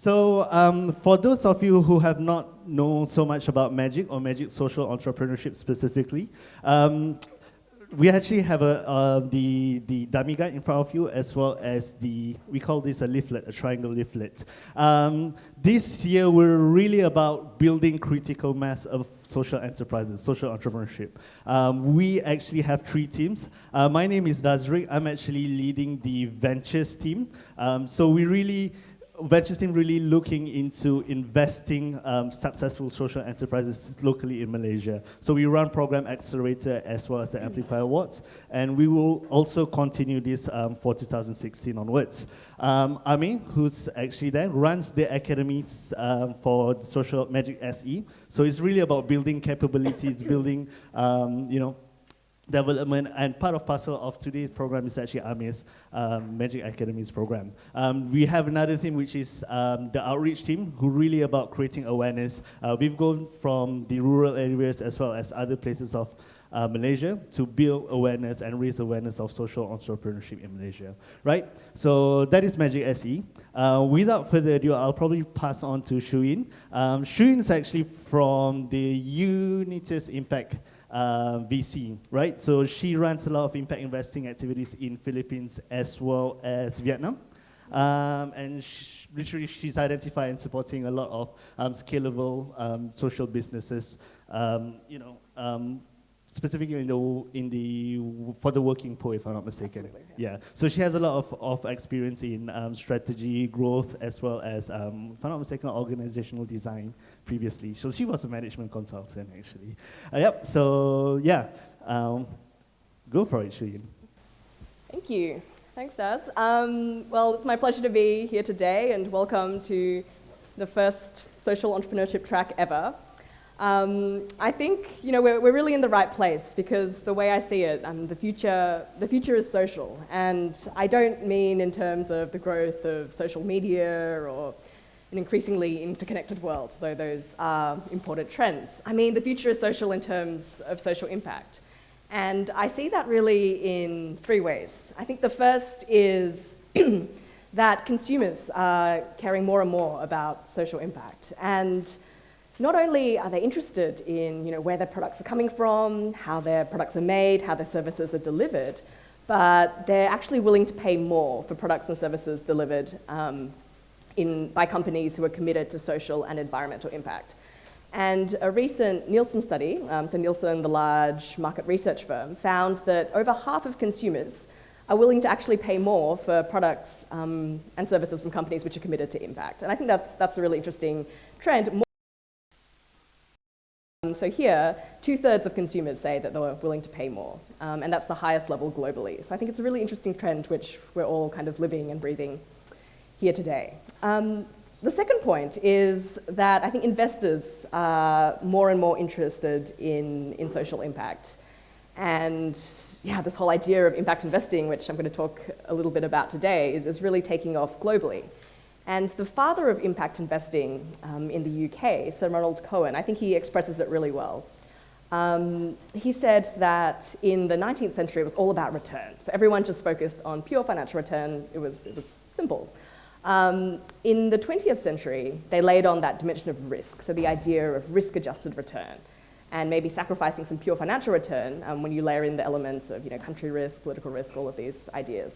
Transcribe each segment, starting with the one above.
For those of you who have not known so much about MaGIC or MaGIC Social Entrepreneurship specifically, we actually have the dummy guide in front of you, as well as we call this a leaflet, a triangle leaflet. This year, we're really about building critical mass of social enterprises, social entrepreneurship. We actually have 3 teams. My name is Dazrik. I'm actually leading the ventures team. Ventures team really looking into investing successful social enterprises locally in Malaysia. So we run Program Accelerator as well as the Amplify Awards, and we will also continue this for 2016 onwards. Ami, who's actually there, runs the academies for social MaGIC SE. So it's really about building capabilities, building, development, and part of parcel of today's program is actually Amir's MaGIC Academies program. We have another team, which is the outreach team, who really about creating awareness. We've gone from the rural areas as well as other places of Malaysia to build awareness and raise awareness of social entrepreneurship in Malaysia, right? So that is MaGIC SE. Without further ado, I'll probably pass on to Shuyin. Shuyin is actually from the Unitas Impact VC, right? So she runs a lot of impact investing activities in Philippines as well as Vietnam. And literally she's identified and supporting a lot of scalable social businesses, specifically for the working poor, if I'm not mistaken. Absolutely, yeah. So she has a lot of experience in strategy, growth, as well as, if I'm not mistaken, organizational design previously. So she was a management consultant, actually. Yep. So yeah, go for it, Shuyin. Thank you. Thanks, Daz. Well, it's my pleasure to be here today, and welcome to the first social entrepreneurship track ever. I think we're really in the right place, because the way I see it, the future is social, and I don't mean in terms of the growth of social media or an increasingly interconnected world, though those are important trends. I mean the future is social in terms of social impact, and I see that really in 3 ways. I think the first is that consumers are caring more and more about social impact, and not only are they interested in where their products are coming from, how their products are made, how their services are delivered, but they're actually willing to pay more for products and services delivered by companies who are committed to social and environmental impact. And a recent Nielsen study, so Nielsen, the large market research firm, found that over half of consumers are willing to actually pay more for products and services from companies which are committed to impact. And I think that's a really interesting trend. So here, 2/3 of consumers say that they're willing to pay more, and that's the highest level globally. So I think it's a really interesting trend which we're all kind of living and breathing here today. The second point is that I think investors are more and more interested in social impact. And yeah, this whole idea of impact investing, which I'm going to talk a little bit about today, is really taking off globally. And the father of impact investing in the UK, Sir Ronald Cohen, I think he expresses it really well. He said that in the 19th century, it was all about return. So everyone just focused on pure financial return. It was simple. In the 20th century, they laid on that dimension of risk, so the idea of risk-adjusted return, and maybe sacrificing some pure financial return when you layer in the elements of country risk, political risk, all of these ideas.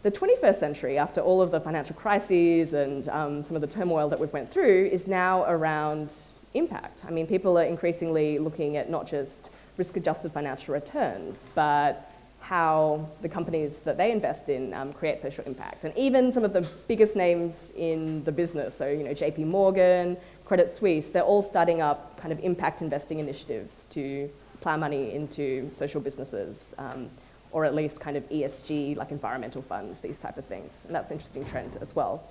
The 21st century, after all of the financial crises and some of the turmoil that we've went through, is now around impact. I mean, people are increasingly looking at not just risk-adjusted financial returns, but how the companies that they invest in create social impact. And even some of the biggest names in the business, so JP Morgan, Credit Suisse, they're all starting up kind of impact investing initiatives to plow money into social businesses, or at least kind of ESG, like environmental funds, these type of things. And that's an interesting trend as well.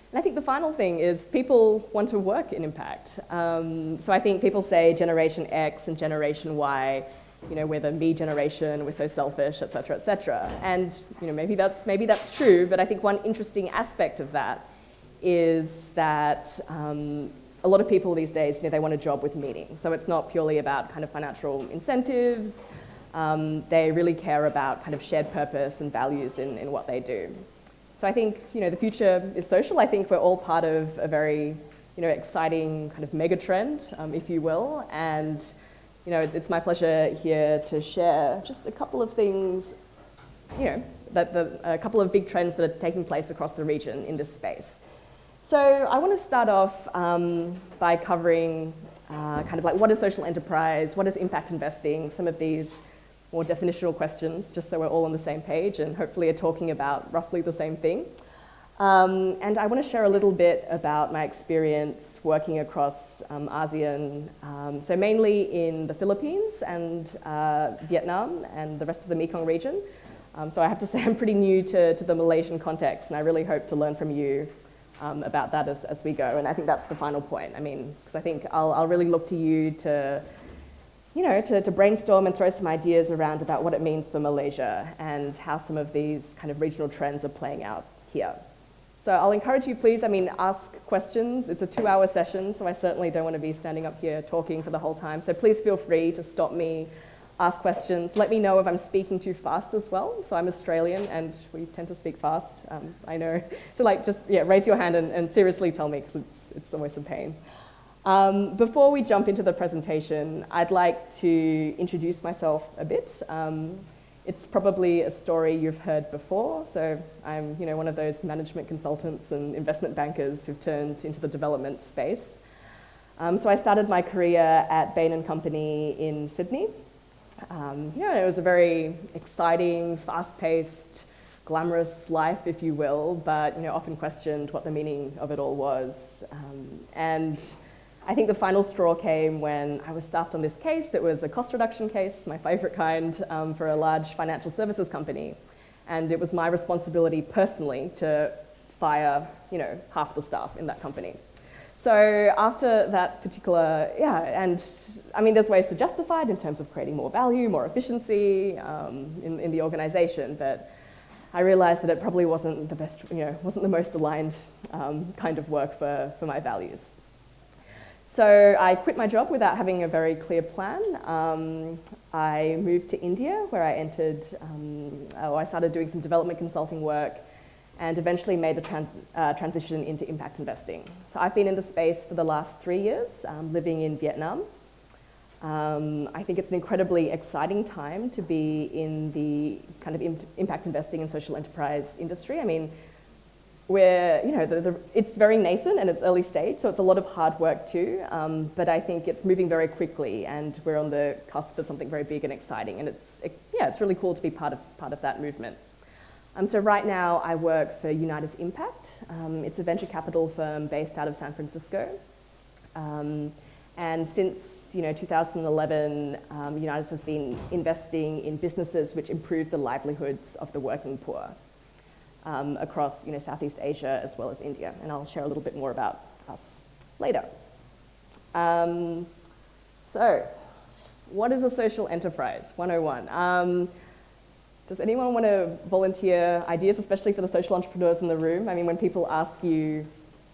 And I think the final thing is people want to work in impact. So I think people say Generation X and Generation Y, we're the me generation, we're so selfish, et cetera, et cetera. And maybe that's true, but I think one interesting aspect of that is that a lot of people these days, they want a job with meaning. So it's not purely about kind of financial incentives. They really care about kind of shared purpose and values in what they do. So I think, the future is social. I think we're all part of a very, exciting kind of mega trend, if you will. And, it's my pleasure here to share just a couple of things, a couple of big trends that are taking place across the region in this space. So I want to start off by covering kind of like what is social enterprise, what is impact investing, some of these more definitional questions, just so we're all on the same page and hopefully are talking about roughly the same thing. And I want to share a little bit about my experience working across ASEAN, so mainly in the Philippines and Vietnam and the rest of the Mekong region. So I have to say I'm pretty new to the Malaysian context, and I really hope to learn from you about that as we go. And I think that's the final point. I mean, because I think I'll really look to you to brainstorm and throw some ideas around about what it means for Malaysia and how some of these kind of regional trends are playing out here. So I'll encourage you, please, ask questions. It's a 2-hour session, so I certainly don't want to be standing up here talking for the whole time. So please feel free to stop me, ask questions. Let me know if I'm speaking too fast as well. So I'm Australian and we tend to speak fast, I know. So raise your hand and seriously tell me, because it's always a pain. Before we jump into the presentation, I'd like to introduce myself a bit. It's probably a story you've heard before. So I'm one of those management consultants and investment bankers who've turned into the development space. So I started my career at Bain & Company in Sydney. It was a very exciting, fast-paced, glamorous life, if you will, but often questioned what the meaning of it all was. And I think the final straw came when I was staffed on this case. It was a cost reduction case, my favorite kind, for a large financial services company. And it was my responsibility personally to fire, half the staff in that company. So after that particular, there's ways to justify it in terms of creating more value, more efficiency in the organization, but I realized that it probably wasn't the best, wasn't the most aligned kind of work for my values. So I quit my job without having a very clear plan. I moved to India, where I started doing some development consulting work and eventually made the transition into impact investing. So I've been in the space for the last 3 years, living in Vietnam. I think it's an incredibly exciting time to be in the kind of impact investing and social enterprise industry. I mean, it's very nascent and it's early stage, so it's a lot of hard work too, but I think it's moving very quickly and we're on the cusp of something very big and exciting, and it's really cool to be part of that movement. So right now I work for Unitas Impact. It's a venture capital firm based out of San Francisco. And since 2011, Unitas has been investing in businesses which improve the livelihoods of the working poor across Southeast Asia as well as India. And I'll share a little bit more about us later. So what is a social enterprise? 101. Does anyone want to volunteer ideas, especially for the social entrepreneurs in the room? I mean, when people ask you,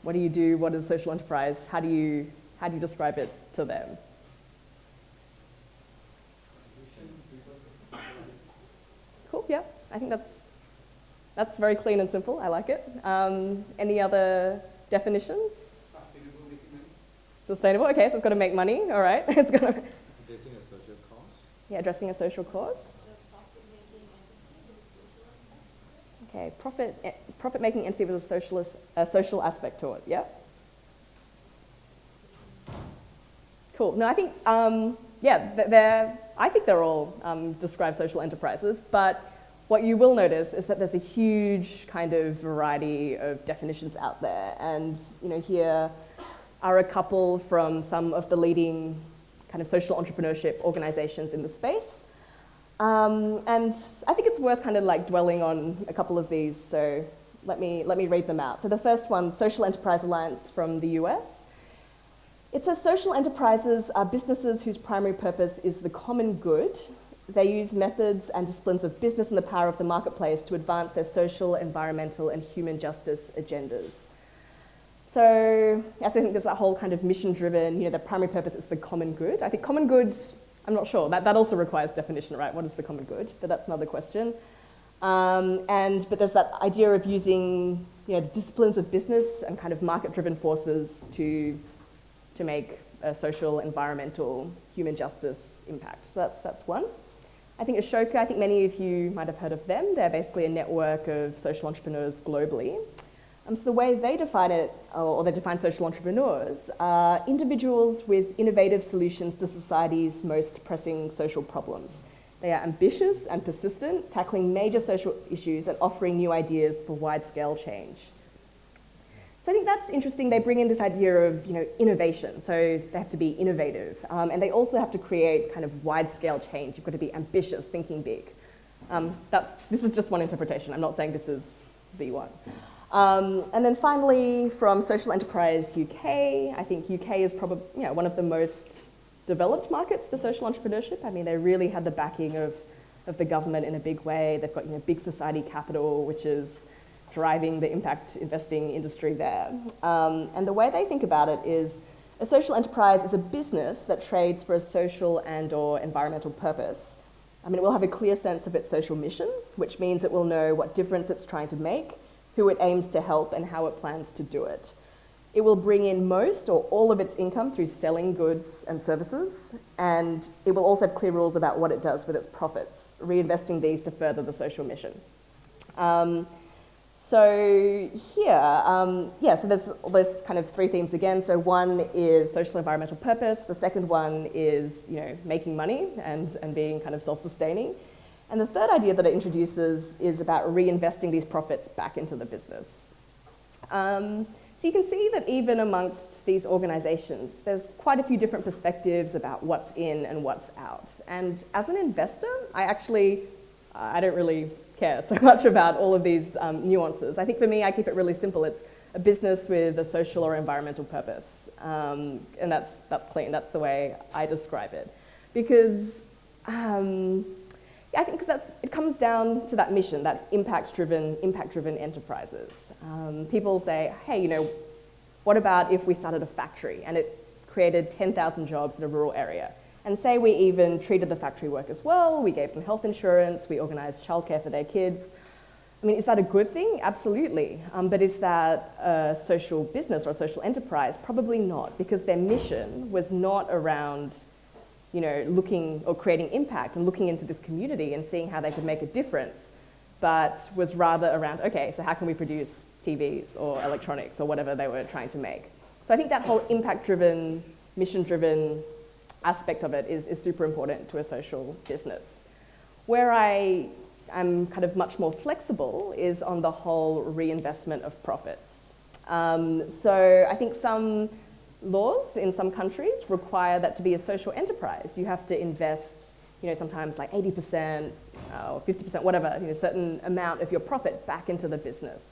what do you do? What is a social enterprise? How do you describe it to them? Cool, yeah. I think that's very clean and simple. I like it. Any other definitions? Sustainable, okay, so it's got to make money, all right. It's got to... Addressing a social cause? Yeah, addressing a social cause. Okay, profit-making entity with a social aspect to it, yeah? Cool. No, I think, I think they're all described social enterprises, but what you will notice is that there's a huge kind of variety of definitions out there, and here are a couple from some of the leading kind of social entrepreneurship organizations in the space. And I think it's worth kind of like dwelling on a couple of these, so let me read them out. So the first one, Social Enterprise Alliance from the US. It says social enterprises are businesses whose primary purpose is the common good. They use methods and disciplines of business and the power of the marketplace to advance their social, environmental, and human justice agendas. So I think there's that whole kind of mission-driven, the primary purpose is the common good. I think common good, I'm not sure, that also requires definition, right? What is the common good? But that's another question. But there's that idea of using the disciplines of business and kind of market-driven forces to make a social, environmental, human justice impact. So that's one. I think Ashoka, I think many of you might have heard of them. They're basically a network of social entrepreneurs globally. So the way they define it, or they define social entrepreneurs, are individuals with innovative solutions to society's most pressing social problems. They are ambitious and persistent, tackling major social issues and offering new ideas for wide-scale change. So I think that's interesting. They bring in this idea of innovation. So they have to be innovative. And they also have to create kind of wide-scale change. You've got to be ambitious, thinking big. This is just one interpretation. I'm not saying this is the one. And then finally, from Social Enterprise UK, I think UK is probably one of the most developed markets for social entrepreneurship. I mean, they really had the backing of the government in a big way. They've got big society capital, which is driving the impact investing industry there. And the way they think about it is a social enterprise is a business that trades for a social and/or environmental purpose. I mean, it will have a clear sense of its social mission, which means it will know what difference it's trying to make, who it aims to help, and how it plans to do it. It will bring in most or all of its income through selling goods and services, and it will also have clear rules about what it does with its profits, reinvesting these to further the social mission. So here, so there's kind of three themes again. So one is social environmental purpose. The second one is making money and being kind of self-sustaining. And the third idea that it introduces is about reinvesting these profits back into the business. So you can see that even amongst these organizations, there's quite a few different perspectives about what's in and what's out. And as an investor, I don't really care so much about all of these nuances. I think for me, I keep it really simple. It's a business with a social or environmental purpose. And that's clean. That's the way I describe it. Because I think it comes down to that mission, that impact-driven enterprises. People say, hey, what about if we started a factory and it created 10,000 jobs in a rural area? And say we even treated the factory workers well, we gave them health insurance, we organised childcare for their kids. I mean, is that a good thing? Absolutely. But is that a social business or a social enterprise? Probably not, because their mission was not around looking or creating impact and looking into this community and seeing how they could make a difference, but was rather around, okay, so how can we produce TVs or electronics or whatever they were trying to make? So I think that whole impact-driven, mission-driven aspect of it is super important to a social business. Where I am kind of much more flexible is on the whole reinvestment of profits. So I think some laws in some countries require that to be a social enterprise. You have to invest, sometimes like 80% or 50%, whatever, a certain amount of your profit back into the business.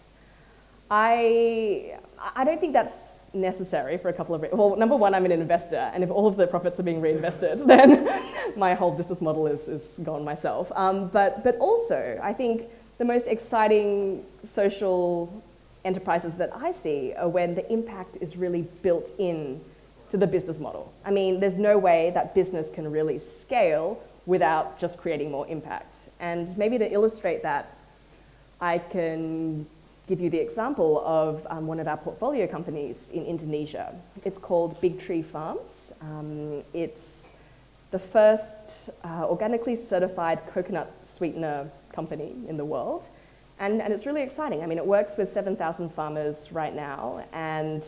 I don't think that's necessary for a couple of reasons. Well, number one, I'm an investor, and if all of the profits are being reinvested, then my whole business model is gone myself. But also, I think the most exciting social enterprises that I see are when the impact is really built in to the business model. I mean, there's no way that business can really scale without just creating more impact. And maybe to illustrate that, I can give you the example of one of our portfolio companies in Indonesia. It's called Big Tree Farms. It's the first organically certified coconut sweetener company in the world. And it's really exciting. I mean, it works with 7,000 farmers right now and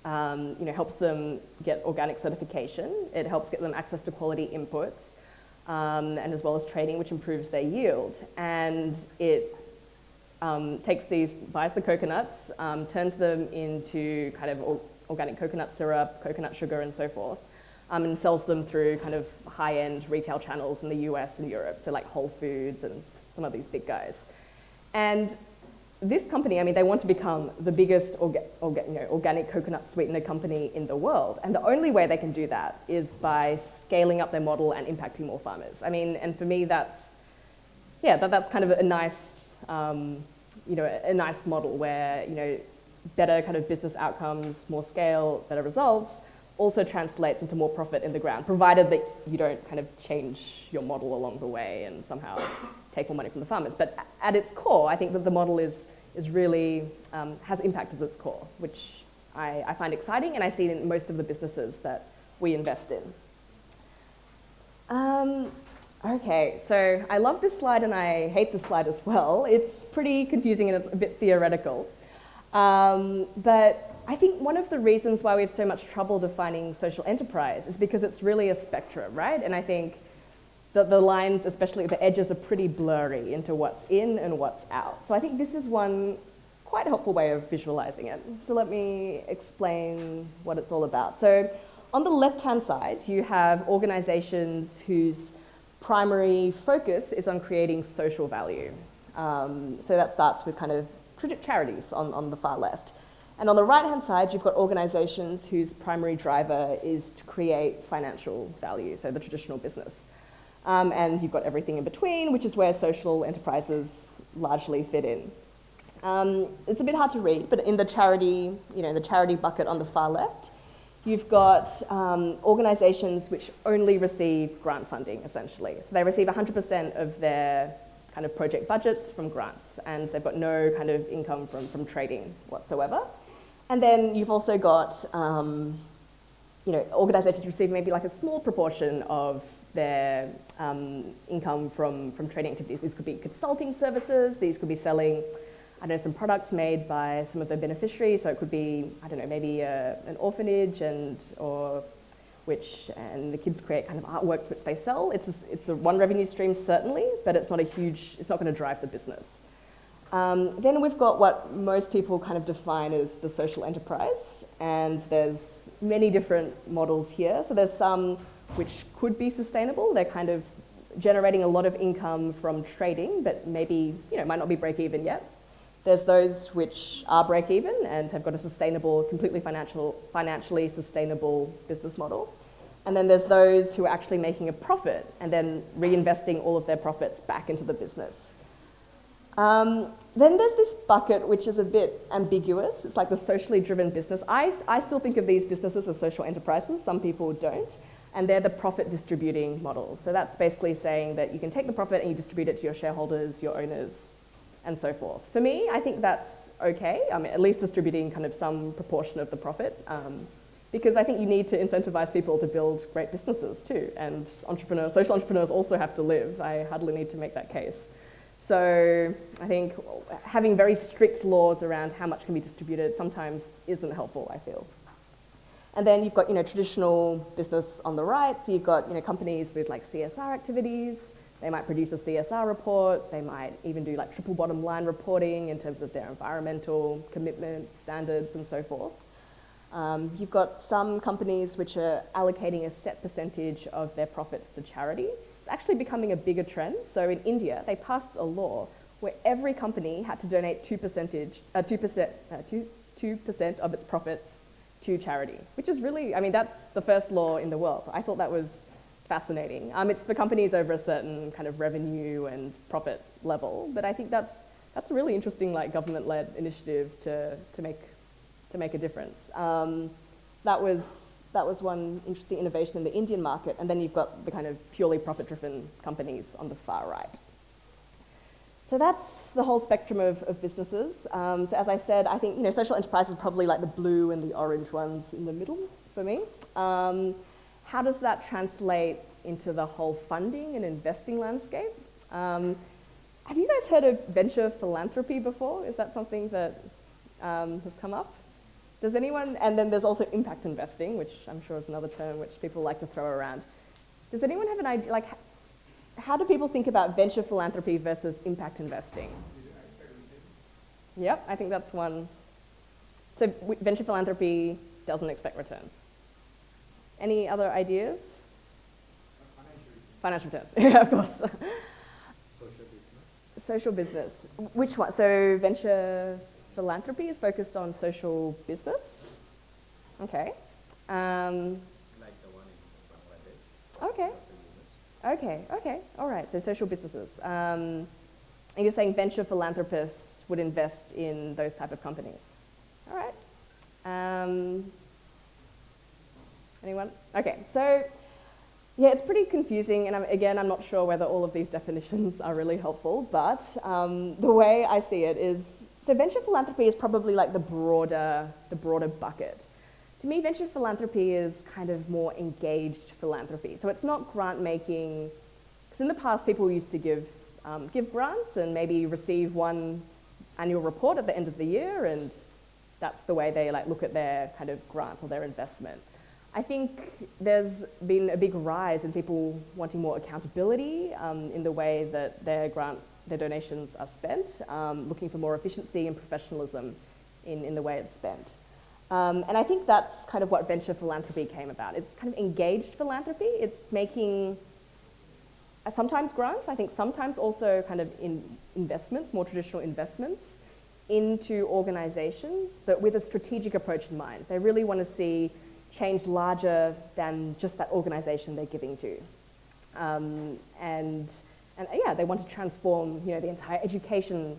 helps them get organic certification. It helps get them access to quality inputs and as well as trading, which improves their yield. And it buys the coconuts, turns them into kind of organic coconut syrup, coconut sugar, and so forth, and sells them through kind of high-end retail channels in the US and Europe, so like Whole Foods and some of these big guys. And this company, I mean, they want to become the biggest organic coconut sweetener company in the world. And the only way they can do that is by scaling up their model and impacting more farmers. I mean, and for me, that's kind of a nice, a nice model where, better kind of business outcomes, more scale, better results, also translates into more profit in the ground, provided that you don't kind of change your model along the way and somehow take more money from the farmers. But at its core, I think that the model is really, has impact as its core, which I find exciting, and I see it in most of the businesses that we invest in. Okay, so I love this slide and I hate this slide as well. It's pretty confusing and it's a bit theoretical. But I think one of the reasons why we have so much trouble defining social enterprise is because it's really a spectrum, right? And I think that the lines, especially the edges, are pretty blurry into what's in and what's out. So I think this is one quite helpful way of visualizing it. So let me explain what it's all about. So on the left-hand side, you have organizations whose primary focus is on creating social value. So that starts with kind of charities on the far left. And on the right-hand side, you've got organizations whose primary driver is to create financial value, so the traditional business. And you've got everything in between, which is where social enterprises largely fit in. It's a bit hard to read, but in the charity, the charity bucket on the far left, you've got organizations which only receive grant funding, essentially. So they receive 100% of their kind of project budgets from grants, and they've got no kind of income from trading whatsoever. And then you've also got organizations receive maybe like a small proportion of their income from trading activities. These could be consulting services, these could be selling, some products made by some of the beneficiaries. So it could be, maybe an orphanage and the kids create kind of artworks which they sell. It's a one revenue stream certainly, but it's not going to drive the business. Then we've got what most people kind of define as the social enterprise, and there's many different models here. So there's some which could be sustainable. They're kind of generating a lot of income from trading, but maybe, might not be break even yet. There's those which are break even and have got a sustainable, completely financially sustainable business model. And then there's those who are actually making a profit and then reinvesting all of their profits back into the business. Then there's this bucket which is a bit ambiguous. It's like the socially driven business. I still think of these businesses as social enterprises. Some people don't. And they're the profit distributing models. So that's basically saying that you can take the profit and you distribute it to your shareholders, your owners, and so forth. For me, I think that's okay. At least distributing kind of some proportion of the profit, because I think you need to incentivize people to build great businesses too. And social entrepreneurs also have to live. I hardly need to make that case. So I think having very strict laws around how much can be distributed sometimes isn't helpful, I feel. And then you've got, traditional business on the right. So you've got, companies with like CSR activities. They might produce a CSR report. They might even do like triple bottom line reporting in terms of their environmental commitments, standards, and so forth. You've got some companies which are allocating a set percentage of their profits to charity. It's actually becoming a bigger trend. So in India, they passed a law where every company had to donate 2% of its profits to charity, which is really, that's the first law in the world. I thought that was fascinating. It's for companies over a certain kind of revenue and profit level, but I think that's a really interesting like government-led initiative to make a difference. So that was one interesting innovation in the Indian market, and then you've got the kind of purely profit-driven companies on the far right. So that's the whole spectrum of businesses. So as I said, I think social enterprise is probably like the blue and the orange ones in the middle for me. How does that translate into the whole funding and investing landscape? Have you guys heard of venture philanthropy before? Is that something that has come up? Does anyone? And then there's also impact investing, which I'm sure is another term which people like to throw around. Does anyone have an idea, like, how do people think about venture philanthropy versus impact investing? Yep, I think that's one. So venture philanthropy doesn't expect returns. Any other ideas? Financial returns, yeah, of course. Social business. Social business. Which one? So venture philanthropy is focused on social business. Okay. Like the one in Bangladesh. Okay. Okay, all right, so social businesses. And you're saying venture philanthropists would invest in those type of companies. All right. Anyone? Okay, so yeah, it's pretty confusing, and I'm not sure whether all of these definitions are really helpful, but the way I see it is, so venture philanthropy is probably like the broader bucket. To me, venture philanthropy is kind of more engaged philanthropy. So it's not grant making, because in the past people used to give grants and maybe receive one annual report at the end of the year, and that's the way they like look at their kind of grant or their investment. I think there's been a big rise in people wanting more accountability in the way that their donations are spent, looking for more efficiency and professionalism in the way it's spent. And I think that's kind of what venture philanthropy came about. It's kind of engaged philanthropy. It's making sometimes grants, I think sometimes also kind of investments, more traditional investments into organizations, but with a strategic approach in mind. They really want to see change larger than just that organization they're giving to. And yeah, they want to transform, the entire education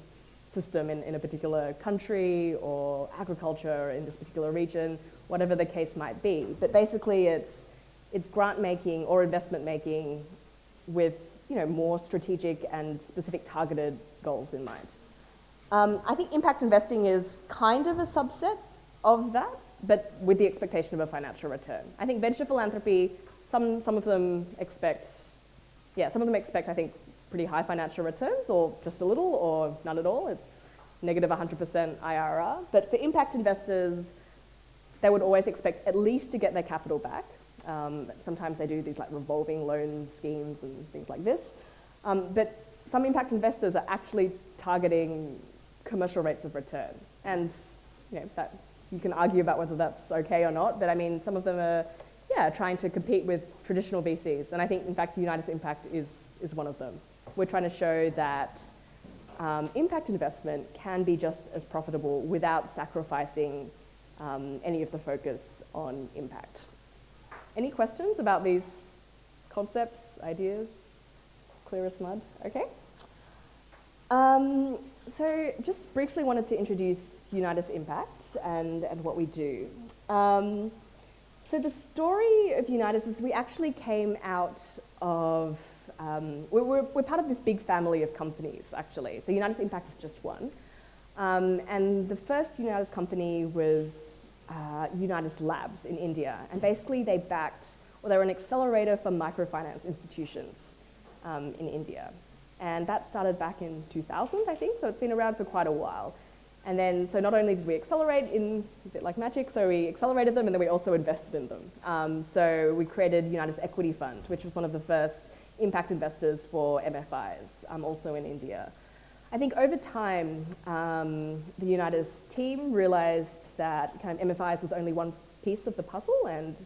system in a particular country or agriculture in this particular region, whatever the case might be. But basically it's grant making or investment making with more strategic and specific targeted goals in mind. I think impact investing is kind of a subset of that, but with the expectation of a financial return. I think venture philanthropy, some of them expect, I think, pretty high financial returns, or just a little, or none at all. It's negative 100% IRR. But for impact investors, they would always expect at least to get their capital back. Sometimes they do these like revolving loan schemes and things like this. But some impact investors are actually targeting commercial rates of return. And that you can argue about whether that's okay or not, but I mean, some of them are, trying to compete with traditional VCs. And I think, in fact, Unitas Impact is one of them. We're trying to show that impact investment can be just as profitable without sacrificing any of the focus on impact. Any questions about these concepts, ideas? Clear as mud? Okay. So just briefly wanted to introduce Unitas Impact and what we do. So the story of Unitas is we actually came out of, we're part of this big family of companies, actually. So Unitas Impact is just one. And the first Unitas company was Unitas Labs in India. And basically they were an accelerator for microfinance institutions in India. And that started back in 2000, I think, so it's been around for quite a while. And then, so not only did we accelerate a bit like MaGIC, so we accelerated them and then we also invested in them. So we created Unitas Equity Fund, which was one of the first impact investors for MFIs, also in India. I think over time, the Unitas team realized that kind of MFIs was only one piece of the puzzle, and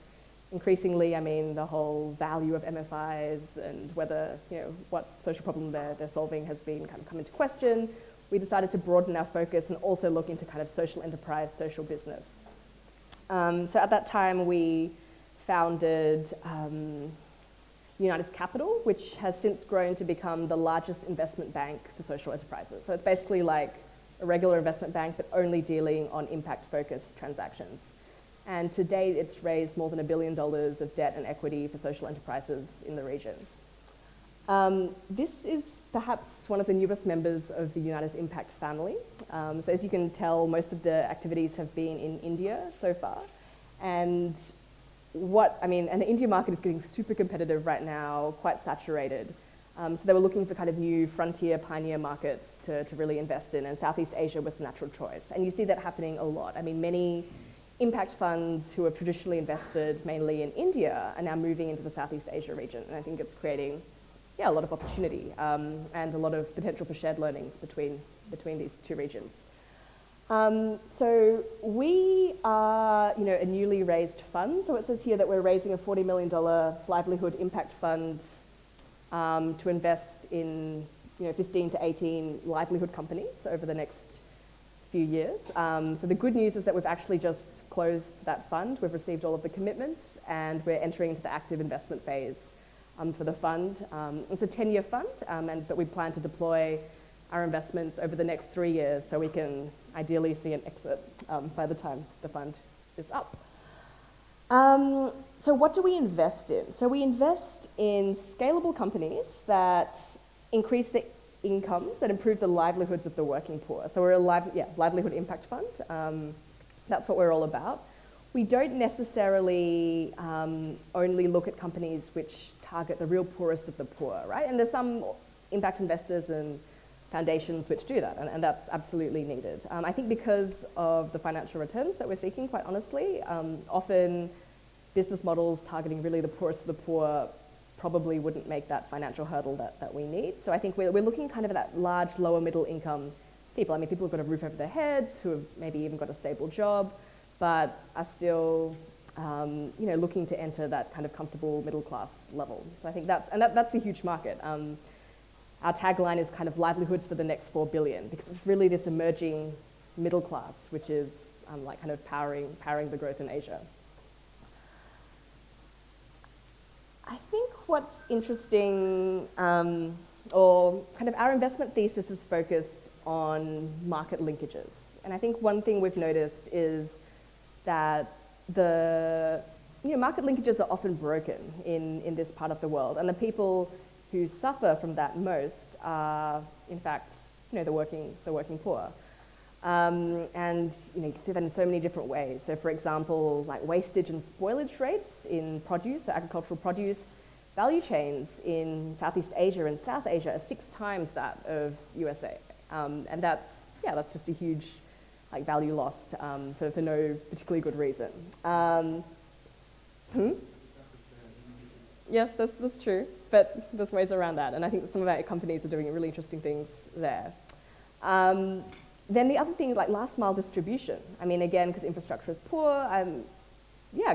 increasingly, I mean, the whole value of MFIs and whether, what social problem they're solving has been kind of come into question. We decided to broaden our focus and also look into kind of social enterprise, social business. So at that time, we founded Unitas Capital, which has since grown to become the largest investment bank for social enterprises. So it's basically like a regular investment bank, but only dealing on impact-focused transactions. And to date, it's raised more than $1 billion of debt and equity for social enterprises in the region. This is perhaps one of the newest members of the Unitas Impact family. So as you can tell, most of the activities have been in India so far. And the India market is getting super competitive right now, quite saturated. So they were looking for kind of new frontier, pioneer markets to really invest in, and Southeast Asia was the natural choice. And you see that happening a lot. I mean, many impact funds who have traditionally invested mainly in India are now moving into the Southeast Asia region, and I think it's creating a lot of opportunity and a lot of potential for shared learnings between these two regions. So we are a newly raised fund, so it says here that we're raising a $40 million livelihood impact fund to invest in 15 to 18 livelihood companies over the next few years. So the good news is that we've actually just closed that fund. We've received all of the commitments and we're entering into the active investment phase for the fund. It's a 10-year fund, but we plan to deploy our investments over the next 3 years so we can ideally see an exit by the time the fund is up. So what do we invest in? So we invest in scalable companies that increase the incomes and improve the livelihoods of the working poor. So we're a livelihood impact fund. That's what we're all about. We don't necessarily only look at companies which target the real poorest of the poor, right? And there's some impact investors and foundations which do that, and that's absolutely needed. I think because of the financial returns that we're seeking, quite honestly, often business models targeting really the poorest of the poor probably wouldn't make that financial hurdle that we need. So I think we're looking kind of at that large, lower middle income people. I mean, people who've got a roof over their heads, who have maybe even got a stable job, but are still looking to enter that kind of comfortable middle class level. So I think that's a huge market. Our tagline is kind of livelihoods for the next 4 billion, because it's really this emerging middle class, which is like kind of powering the growth in Asia. I think what's interesting, or kind of our investment thesis is focused on market linkages. And I think one thing we've noticed is that the market linkages are often broken in this part of the world, and the people who suffer from that most are, in fact, the working poor. And you can see that in so many different ways. So for example, like wastage and spoilage rates in produce, so agricultural produce, value chains in Southeast Asia and South Asia are 6 times that of USA. And that's just a huge value lost for no particularly good reason. Yes, that's true, but there's ways around that, and I think some of our companies are doing really interesting things there. Then the other thing, like last mile distribution. I mean, again, because infrastructure is poor,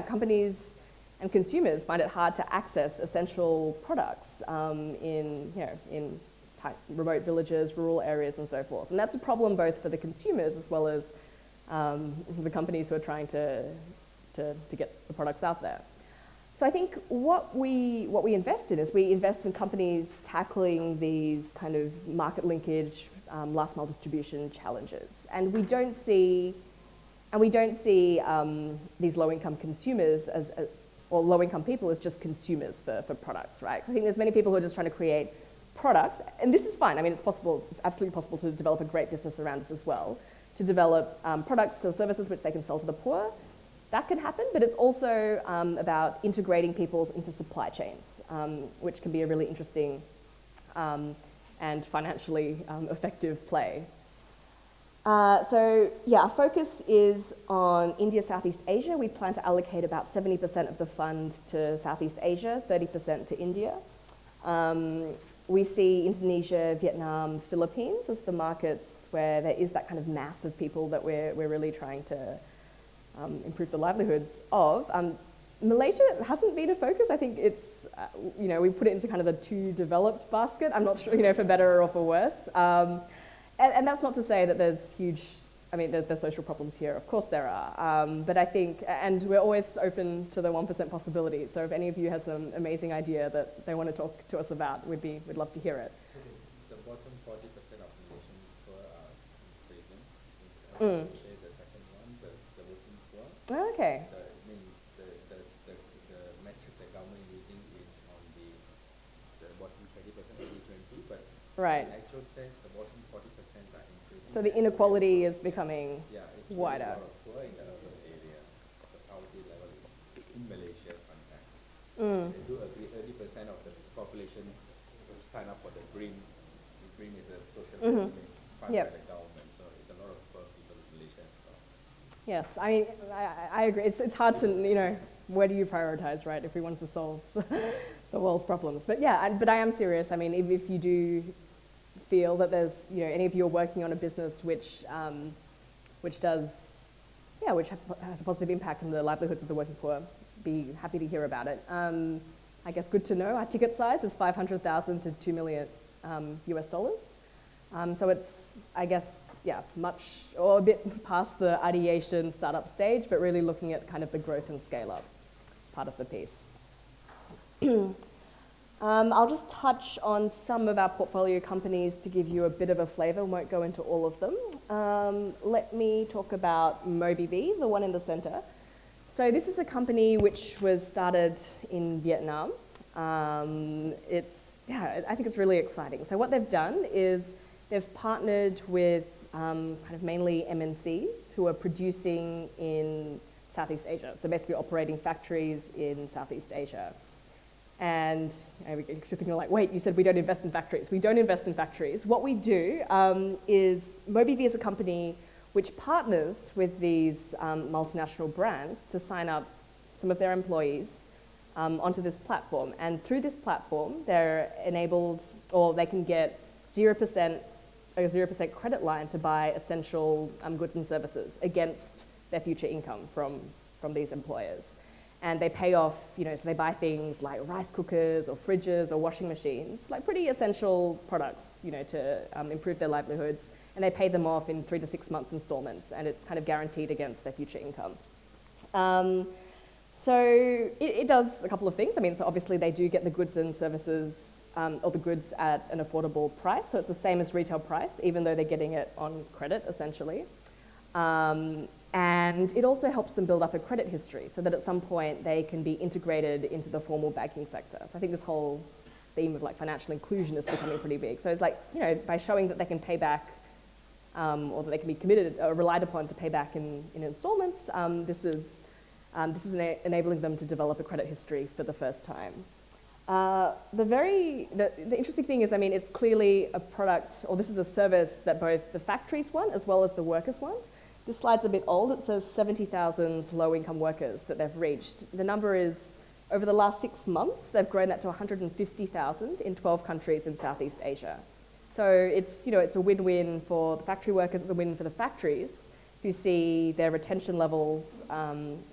companies and consumers find it hard to access essential products in remote villages, rural areas, and so forth. And that's a problem both for the consumers as well as the companies who are trying to get the products out there. So I think what we invest in is we invest in companies tackling these kind of market linkage, last mile distribution challenges, and we don't see these low income consumers or low income people as just consumers for products, right? I think there's many people who are just trying to create products, and this is fine. I mean, it's possible. It's absolutely possible to develop a great business around this as well, to develop products or services which they can sell to the poor. That can happen, but it's also about integrating people into supply chains, which can be a really interesting and financially effective play. Our focus is on India, Southeast Asia. We plan to allocate about 70% of the fund to Southeast Asia, 30% to India. We see Indonesia, Vietnam, Philippines as the markets where there is that kind of mass of people that we're really trying to improve the livelihoods of. Malaysia hasn't been a focus. I think it's, we put it into kind of the too developed basket. I'm not sure, for better or for worse. And that's not to say that there's there's social problems here. Of course there are. But I think, and we're always open to the 1% possibility. So if any of you has some amazing idea that they want to talk to us about, we'd love to hear it. So the bottom 40% of Malaysian poor are in prison. The second one, the working poor. Okay. The metric the government using is on the bottom 20% of G20, but right. in actual sense, the bottom 40% are in prison. So the inequality is becoming it's wider. Really a lot of poor in the urban area. The poverty level in Malaysia context. They do agree 30% of the population sign up for the green. The green is a social funded by the government, so it's a lot of poor people in Malaysia. So. Yes, I agree. It's hard to, where do you prioritize, right, if we want to solve the world's problems. But but I am serious. I mean, if you do feel that there's, any of you are working on a business which has a positive impact on the livelihoods of the working poor, be happy to hear about it. I guess good to know. Our ticket size is $500,000 to $2 million US dollars. So it's, I guess, much or a bit past the ideation startup stage, but really looking at kind of the growth and scale up part of the piece. I'll just touch on some of our portfolio companies to give you a bit of a flavor. Won't go into all of them. Let me talk about MobiV, the one in the center. So this is a company which was started in Vietnam. I think it's really exciting. So what they've done is they've partnered with kind of mainly MNCs who are producing in Southeast Asia. So basically operating factories in Southeast Asia. And we're thinking like, wait, you said we don't invest in factories. We don't invest in factories. What we do is MobiV is a company which partners with these multinational brands to sign up some of their employees onto this platform. And through this platform, they're enabled, or they can get 0% credit line to buy essential goods and services against their future income from these employers. And they pay off, so they buy things like rice cookers or fridges or washing machines, like pretty essential products, to improve their livelihoods. And they pay them off in 3 to 6 months installments, and it's kind of guaranteed against their future income. So it does a couple of things. So obviously they do get the goods and services, or the goods at an affordable price. So it's the same as retail price, even though they're getting it on credit, essentially. And it also helps them build up a credit history so that at some point they can be integrated into the formal banking sector. So I think this whole theme of like financial inclusion is becoming pretty big. So it's like, by showing that they can pay back, or that they can be committed or relied upon to pay back in installments, this is enabling them to develop a credit history for the first time. The interesting thing is, it's clearly a product, or this is a service that both the factories want as well as the workers want. This slide's a bit old. It says 70,000 low-income workers that they've reached. The number is, over the last 6 months, they've grown that to 150,000 in 12 countries in Southeast Asia. So it's a win-win for the factory workers, it's a win for the factories who see their retention levels,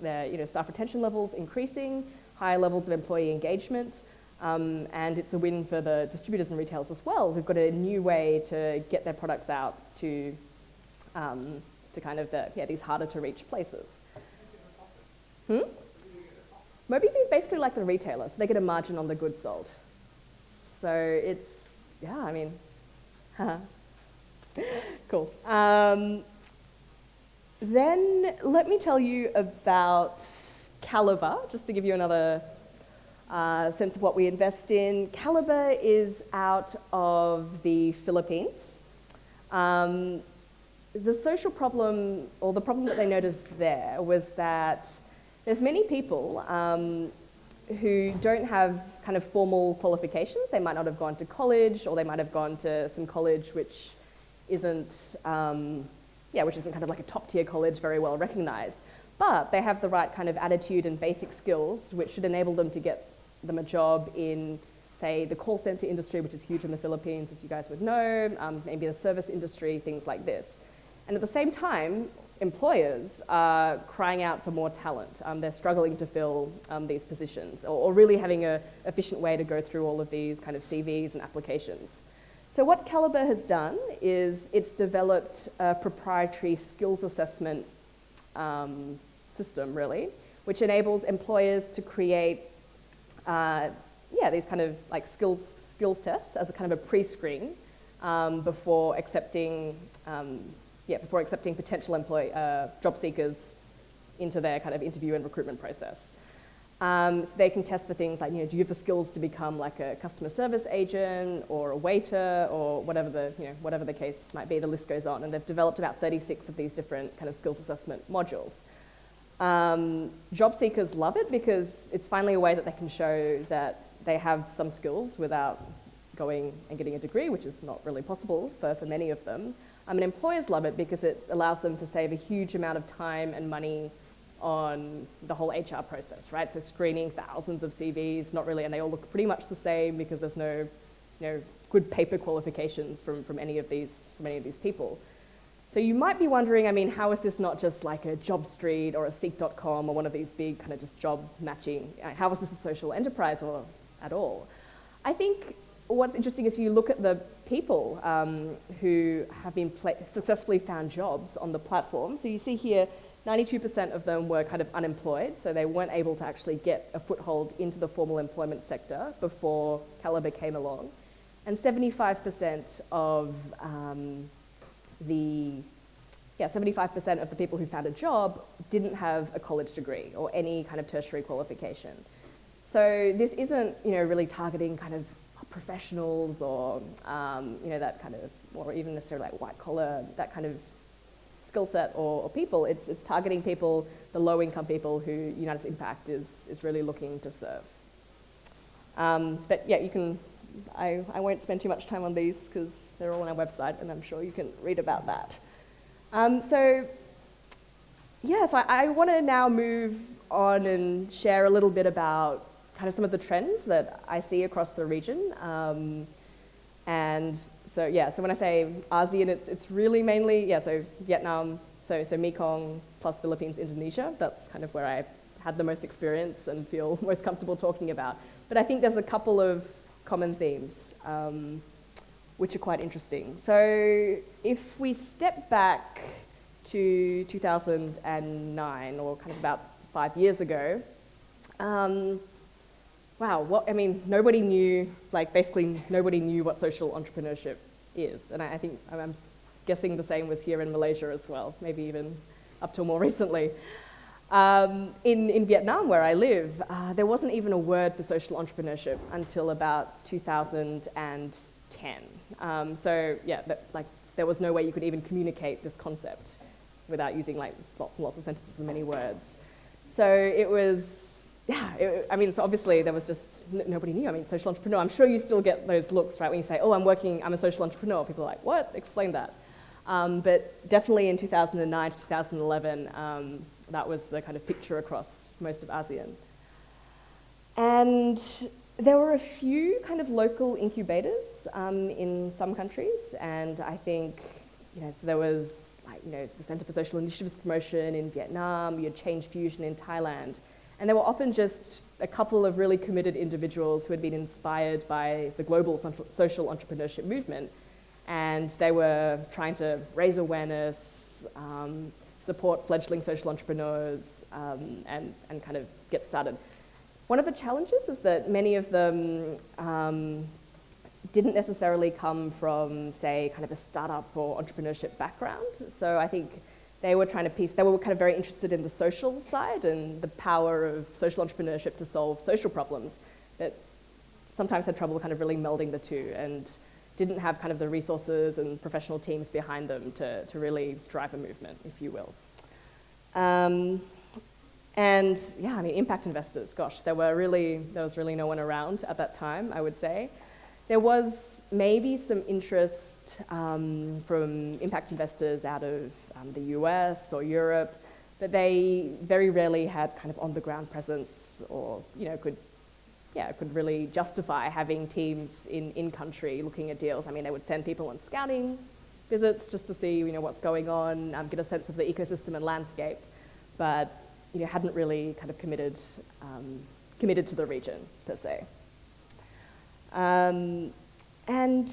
their staff retention levels increasing, higher levels of employee engagement, and it's a win for the distributors and retailers as well, who've got a new way to get their products out to kind of these harder to reach places. MobiV is basically like the retailer, so they get a margin on the goods sold. So it's, cool. Then let me tell you about Calibre, just to give you another sense of what we invest in. Calibre is out of the Philippines. The social problem, or the problem that they noticed there, was that there's many people who don't have kind of formal qualifications. They might not have gone to college, or they might have gone to some college which isn't kind of like a top-tier college, very well recognized. But they have the right kind of attitude and basic skills, which should enable them to get them a job in, say, the call center industry, which is huge in the Philippines, as you guys would know, maybe the service industry, things like this. And at the same time, employers are crying out for more talent. They're struggling to fill these positions, or really having an efficient way to go through all of these kind of CVs and applications. So what Calibre has done is it's developed a proprietary skills assessment system, really, which enables employers to create these kind of like skills tests as a kind of a pre-screen before accepting potential job seekers into their kind of interview and recruitment process. So they can test for things like, do you have the skills to become like a customer service agent or a waiter or whatever the case might be. The list goes on, and they've developed about 36 of these different kind of skills assessment modules. Job seekers love it because it's finally a way that they can show that they have some skills without going and getting a degree, which is not really possible for many of them. And employers love it because it allows them to save a huge amount of time and money on the whole HR process, right? So screening thousands of CVs, not really, and they all look pretty much the same because there's no good paper qualifications from any of these people. So you might be wondering, how is this not just like a JobStreet or a Seek.com or one of these big kind of just job matching? How is this a social enterprise or at all? I think what's interesting is if you look at the people who have been successfully found jobs on the platform. So you see here, 92% of them were kind of unemployed, so they weren't able to actually get a foothold into the formal employment sector before Calibre came along. And 75% of the 75% of the people who found a job didn't have a college degree or any kind of tertiary qualification. So this isn't, really targeting kind of professionals or, that kind of, or even necessarily like white collar, that kind of skill set or people. It's targeting people, the low income people who United Impact is really looking to serve. But yeah, I won't spend too much time on these because they're all on our website and I'm sure you can read about that. So I want to now move on and share a little bit about kind of some of the trends that I see across the region. So when I say ASEAN, it's really mainly, so Vietnam, so Mekong plus Philippines, Indonesia. That's kind of where I had the most experience and feel most comfortable talking about. But I think there's a couple of common themes, which are quite interesting. So if we step back to 2009, or kind of about 5 years ago, nobody knew, basically nobody knew what social entrepreneurship is. And I think, I'm guessing the same was here in Malaysia as well, maybe even up till more recently. In Vietnam, where I live, there wasn't even a word for social entrepreneurship until about 2010. There was no way you could even communicate this concept without using lots and lots of sentences and many words. So it was, so obviously there was just, nobody knew. Social entrepreneur, I'm sure you still get those looks, right? When you say, oh, I'm a social entrepreneur, people are like, what? Explain that. But definitely in 2009 to 2011, that was the kind of picture across most of ASEAN. And there were a few kind of local incubators in some countries, and I think, so there was the Centre for Social Initiatives Promotion in Vietnam, you had Change Fusion in Thailand, and there were often just a couple of really committed individuals who had been inspired by the global social entrepreneurship movement, and they were trying to raise awareness, support fledgling social entrepreneurs, and kind of get started. One of the challenges is that many of them didn't necessarily come from, say, kind of a startup or entrepreneurship background. So I think they were kind of very interested in the social side and the power of social entrepreneurship to solve social problems, but sometimes had trouble kind of really melding the two and didn't have kind of the resources and professional teams behind them to really drive a movement, if you will. Impact investors, gosh, there was really no one around at that time, I would say. There was maybe some interest from impact investors out of the US or Europe, but they very rarely had kind of on-the-ground presence or, could really justify having teams in country looking at deals. They would send people on scouting visits just to see, what's going on, get a sense of the ecosystem and landscape, but, hadn't really kind of committed to the region, per se. And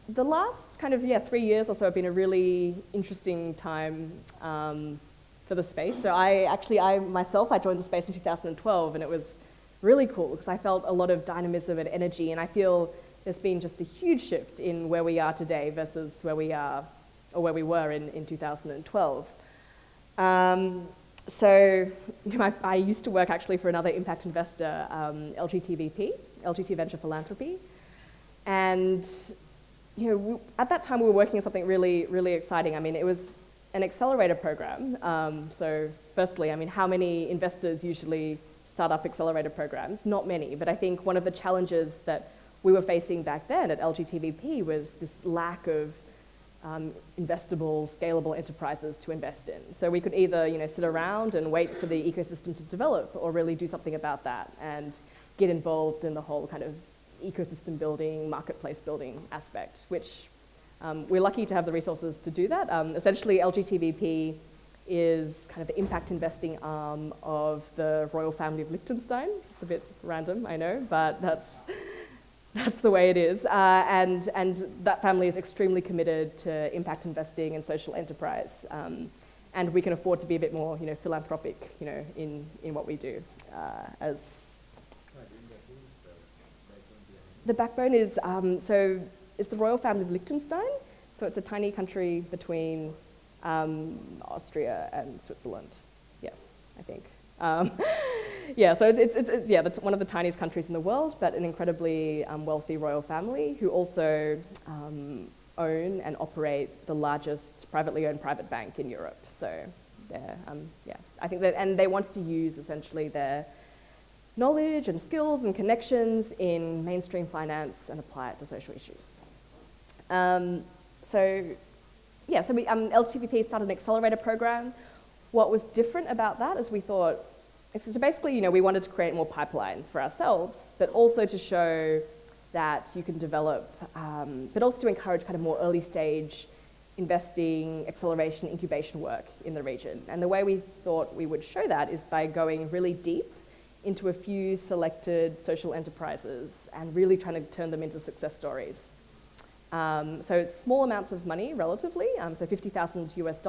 the last kind of, 3 years or so have been a really interesting time for the space. So I myself joined the space in 2012, and it was really cool because I felt a lot of dynamism and energy, and I feel there's been just a huge shift in where we are today versus where we were in 2012. I used to work actually for another impact investor, LGT Venture Philanthropy, and at that time we were working on something really, really exciting. It was an accelerator program. So firstly, how many investors usually start up accelerator programs? Not many, but I think one of the challenges that we were facing back then at LGTVP was this lack of investable, scalable enterprises to invest in. So we could either sit around and wait for the ecosystem to develop or really do something about that and get involved in the whole kind of ecosystem building, marketplace building aspect, which we're lucky to have the resources to do that. Essentially, LGTVP is kind of the impact investing arm of the royal family of Liechtenstein. It's a bit random, I know, but that's the way it is. And that family is extremely committed to impact investing and social enterprise. And we can afford to be a bit more, philanthropic, in what we do. The backbone is, it's the royal family of Liechtenstein. So it's a tiny country between Austria and Switzerland. Yes, I think. Yeah, so that's one of the tiniest countries in the world, but an incredibly wealthy royal family who also own and operate the largest privately owned private bank in Europe. So they're, I think that, and they wanted to use essentially their knowledge and skills and connections in mainstream finance and apply it to social issues. So LTVP started an accelerator program. What was different about that is we thought, so basically, we wanted to create more pipeline for ourselves, but also to show that you can develop, but also to encourage kind of more early stage investing, acceleration, incubation work in the region. And the way we thought we would show that is by going really deep into a few selected social enterprises and really trying to turn them into success stories. So small amounts of money relatively, so $50,000 US,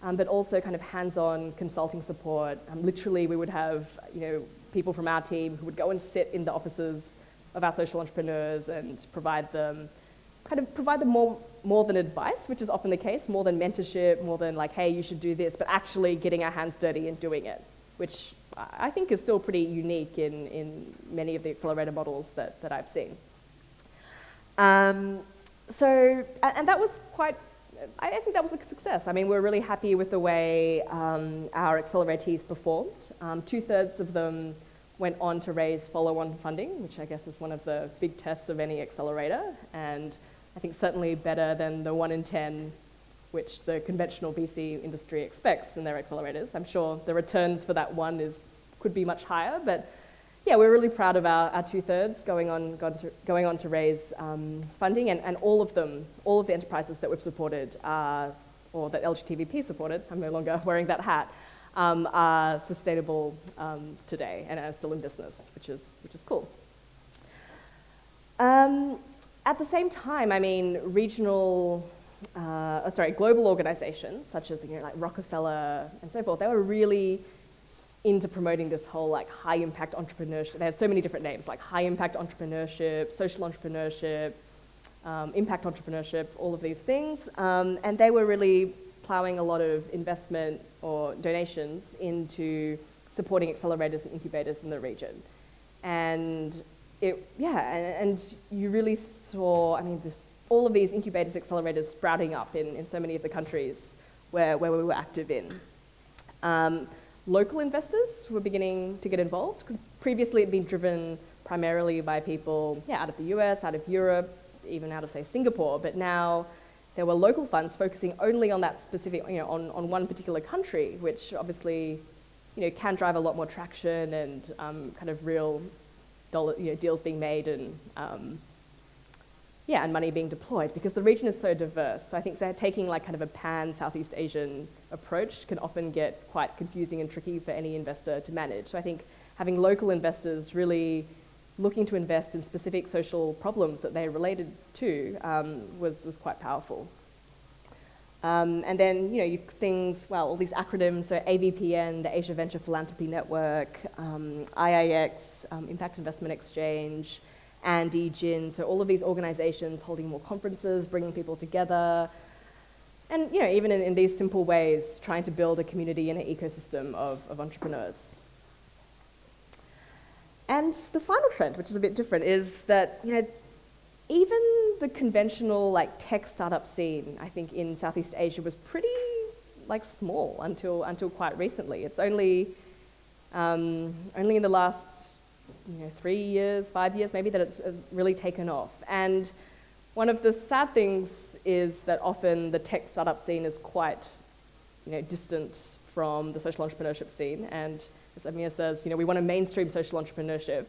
but also kind of hands-on consulting support. Literally, we would have people from our team who would go and sit in the offices of our social entrepreneurs and provide them more than advice, which is often the case, more than mentorship, more than like, hey, you should do this, but actually getting our hands dirty and doing it, which I think is still pretty unique in many of the accelerator models that I've seen. And that was I think that was a success. I mean, we're really happy with the way our accelerators performed. 2/3 of them went on to raise follow-on funding, which I guess is one of the big tests of any accelerator, and I think certainly better than the 1 in 10 which the conventional VC industry expects in their accelerators. I'm sure the returns for that one could be much higher, but yeah, we're really proud of our 2/3 going on to raise funding, and all of the enterprises that we've supported or that LGTVP supported, I'm no longer wearing that hat, are sustainable today and are still in business, which is cool. At the same time, I mean, global organizations such as like Rockefeller and so forth, they were really into promoting this whole like high impact entrepreneurship. They had so many different names, like high impact entrepreneurship, social entrepreneurship, impact entrepreneurship, all of these things. And they were really plowing a lot of investment or donations into supporting accelerators and incubators in the region. And and you really saw, I mean, all of these incubators, accelerators sprouting up in so many of the countries where we were active in. Local investors were beginning to get involved, because previously it'd been driven primarily by people out of the US, out of Europe, even out of, say, Singapore, but now there were local funds focusing only on that specific, on one particular country, which obviously, can drive a lot more traction and kind of real dollar, deals being made and and money being deployed, because the region is so diverse. So I think taking like kind of a pan-Southeast Asian approach can often get quite confusing and tricky for any investor to manage. So I think having local investors really looking to invest in specific social problems that they related to was quite powerful. And then, all these acronyms, so AVPN, the Asia Venture Philanthropy Network, IIX, Impact Investment Exchange, Andy, Jin, so all of these organizations holding more conferences, bringing people together, and even in these simple ways, trying to build a community and an ecosystem of entrepreneurs. And the final trend, which is a bit different, is that even the conventional like tech startup scene, I think in Southeast Asia was pretty like small until quite recently. It's only in the last 3 years, 5 years maybe, that it's really taken off. And one of the sad things is that often the tech startup scene is quite distant from the social entrepreneurship scene. And as Amir says, we want to mainstream social entrepreneurship.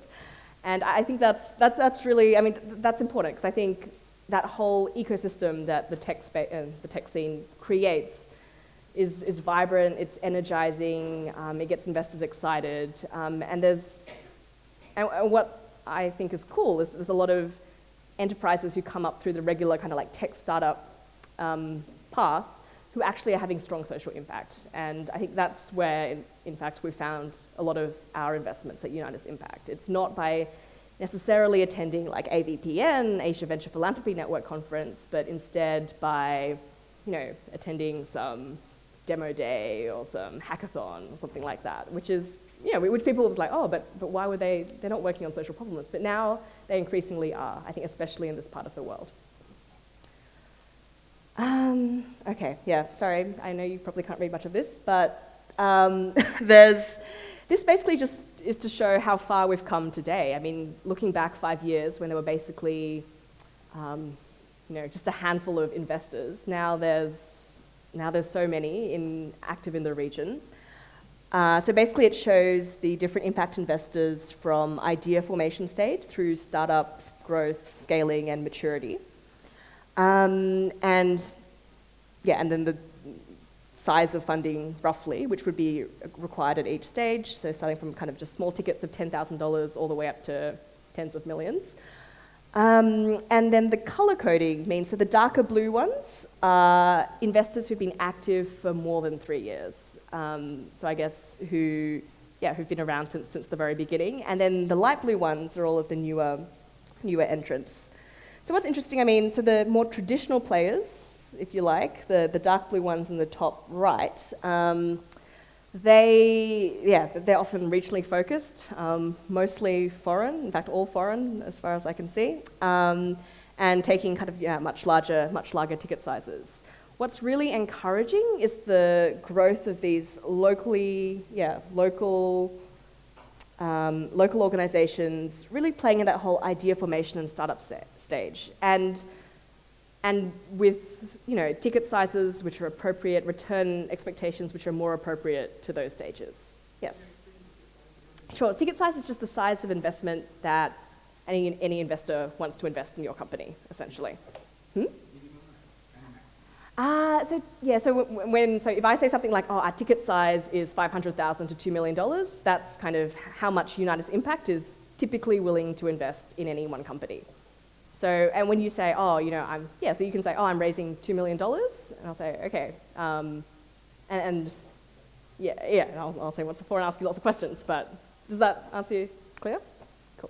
And I think that's really, that's important, because I think that whole ecosystem that the tech scene creates is vibrant, it's energizing, it gets investors excited, and what I think is cool is there's a lot of enterprises who come up through the regular kind of like tech startup path who actually are having strong social impact. And I think that's where, in fact, we found a lot of our investments at Unitas Impact. It's not by necessarily attending like AVPN, Asia Venture Philanthropy Network conference, but instead by attending some demo day or some hackathon or something like that, which is, which people would like, oh, but why were they're not working on social problems. But now they increasingly are, I think, especially in this part of the world. Okay, yeah, sorry, I know you probably can't read much of this, but this basically just is to show how far we've come today. I mean, looking back 5 years when there were basically, just a handful of investors, now there's so many active in the region. So basically it shows the different impact investors from idea formation stage through startup growth, scaling, and maturity. And then the size of funding roughly, which would be required at each stage. So starting from kind of just small tickets of $10,000 all the way up to tens of millions. And then the color coding means, so the darker blue ones are investors who've been active for more than 3 years. So I guess who've been around since the very beginning. And then the light blue ones are all of the newer entrants. So what's interesting, I mean, so the more traditional players, if you like, the dark blue ones in the top right, they're often regionally focused, mostly foreign, in fact all foreign as far as I can see, and taking kind of much larger ticket sizes. What's really encouraging is the growth of these local organizations really playing in that whole idea formation and startup stage. And with ticket sizes which are appropriate, return expectations which are more appropriate to those stages. Yes? Sure, ticket size is just the size of investment that any investor wants to invest in your company, essentially. So if I say something like, oh, our ticket size is $500,000 to $2 million, that's kind of how much Unitas Impact is typically willing to invest in any one company. So, and when you say, so you can say, I'm raising $2 million, and I'll say, okay, and I'll say what's it for and ask you lots of questions, but does that answer you clear? Cool.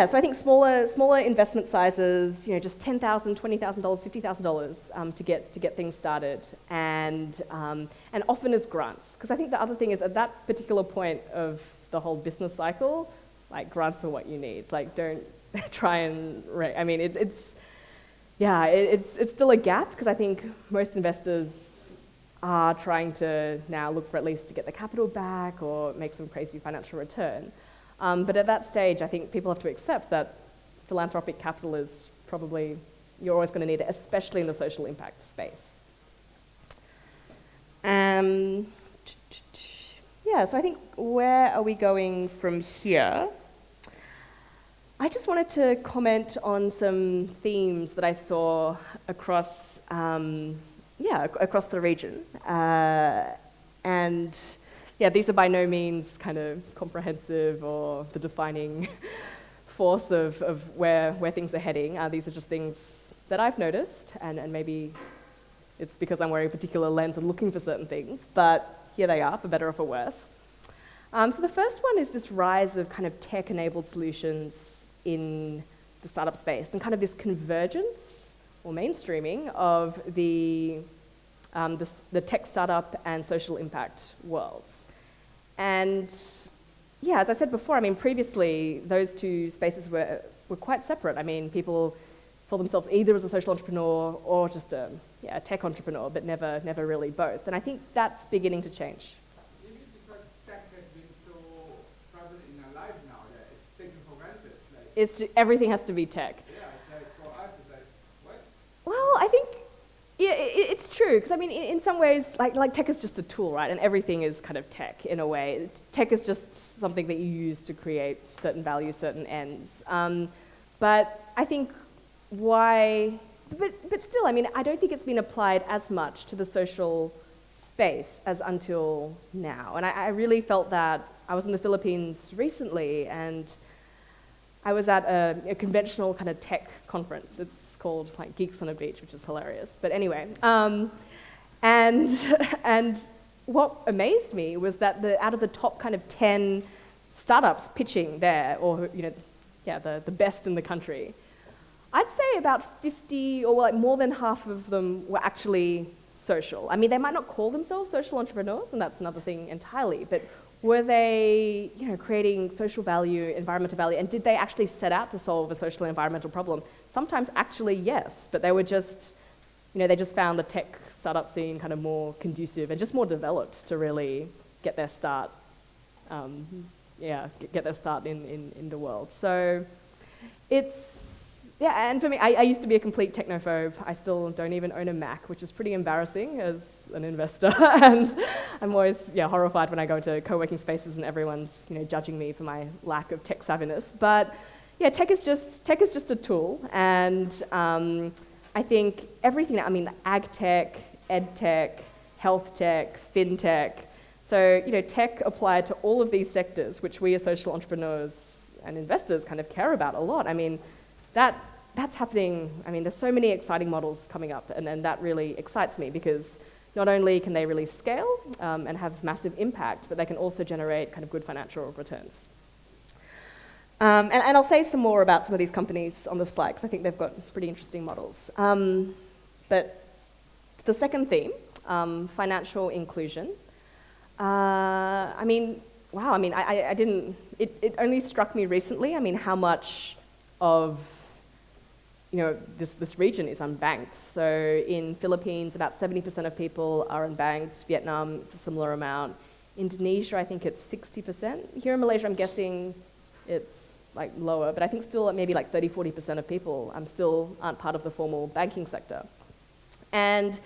So I think smaller investment sizes, just $10,000, $20,000, $50,000 to get things started, and often as grants. Because I think the other thing is at that particular point of the whole business cycle, like grants are what you need. Like don't try and, I mean, it's still a gap because I think most investors are trying to now look for at least to get the capital back or make some crazy financial return. But at that stage, I think people have to accept that philanthropic capital is probably, you're always going to need it, especially in the social impact space. So I think where are we going from here? I just wanted to comment on some themes that I saw across the region. These are by no means kind of comprehensive or the defining force of where things are heading. These are just things that I've noticed, and maybe it's because I'm wearing a particular lens and looking for certain things, but here they are, for better or for worse. So the first one is this rise of kind of tech-enabled solutions in the startup space, and kind of this convergence or mainstreaming of the tech startup and social impact worlds. And as I said before, I mean, previously those two spaces were quite separate. I mean, people saw themselves either as a social entrepreneur or just a tech entrepreneur, but never really both. And I think that's beginning to change. Maybe it's because tech has been so prevalent in our lives now that it's taken for granted. Everything has to be tech. Yeah, it's like for us, it's like, what? Well, I think, it's true, because I mean, in some ways, like tech is just a tool, right? And everything is kind of tech in a way. Tech is just something that you use to create certain values, certain ends. But I think but still, I mean, I don't think it's been applied as much to the social space as until now. And I really felt that. I was in the Philippines recently, and I was at a conventional kind of tech conference. It's called like Geeks on a Beach, which is hilarious. But anyway, and what amazed me was that out of the top kind of 10 startups pitching there, or the best in the country, I'd say about 50 or like more than half of them were actually social. I mean, they might not call themselves social entrepreneurs, and that's another thing entirely, but were they, creating social value, environmental value, and did they actually set out to solve a social and environmental problem? Sometimes actually yes, but they were just, they just found the tech startup scene kind of more conducive and just more developed to really get their start, get their start in the world. So and for me, I used to be a complete technophobe. I still don't even own a Mac, which is pretty embarrassing as an investor. And I'm always horrified when I go into co-working spaces and everyone's judging me for my lack of tech savviness. But tech is just a tool, and I think everything. I mean, ag tech, ed tech, health tech, fintech. So tech applied to all of these sectors, which we as social entrepreneurs and investors kind of care about a lot. I mean, that's happening. I mean, there's so many exciting models coming up, and that really excites me because not only can they really scale and have massive impact, but they can also generate kind of good financial returns. And I'll say some more about some of these companies on the slide because I think they've got pretty interesting models. But the second theme, financial inclusion. I mean, wow, I mean, I didn't, it only struck me recently, I mean, how much of this region is unbanked. So in Philippines, about 70% of people are unbanked. Vietnam, it's a similar amount. Indonesia, I think it's 60%. Here in Malaysia, I'm guessing it's like lower, but I think still maybe like 30-40% of people still aren't part of the formal banking sector. And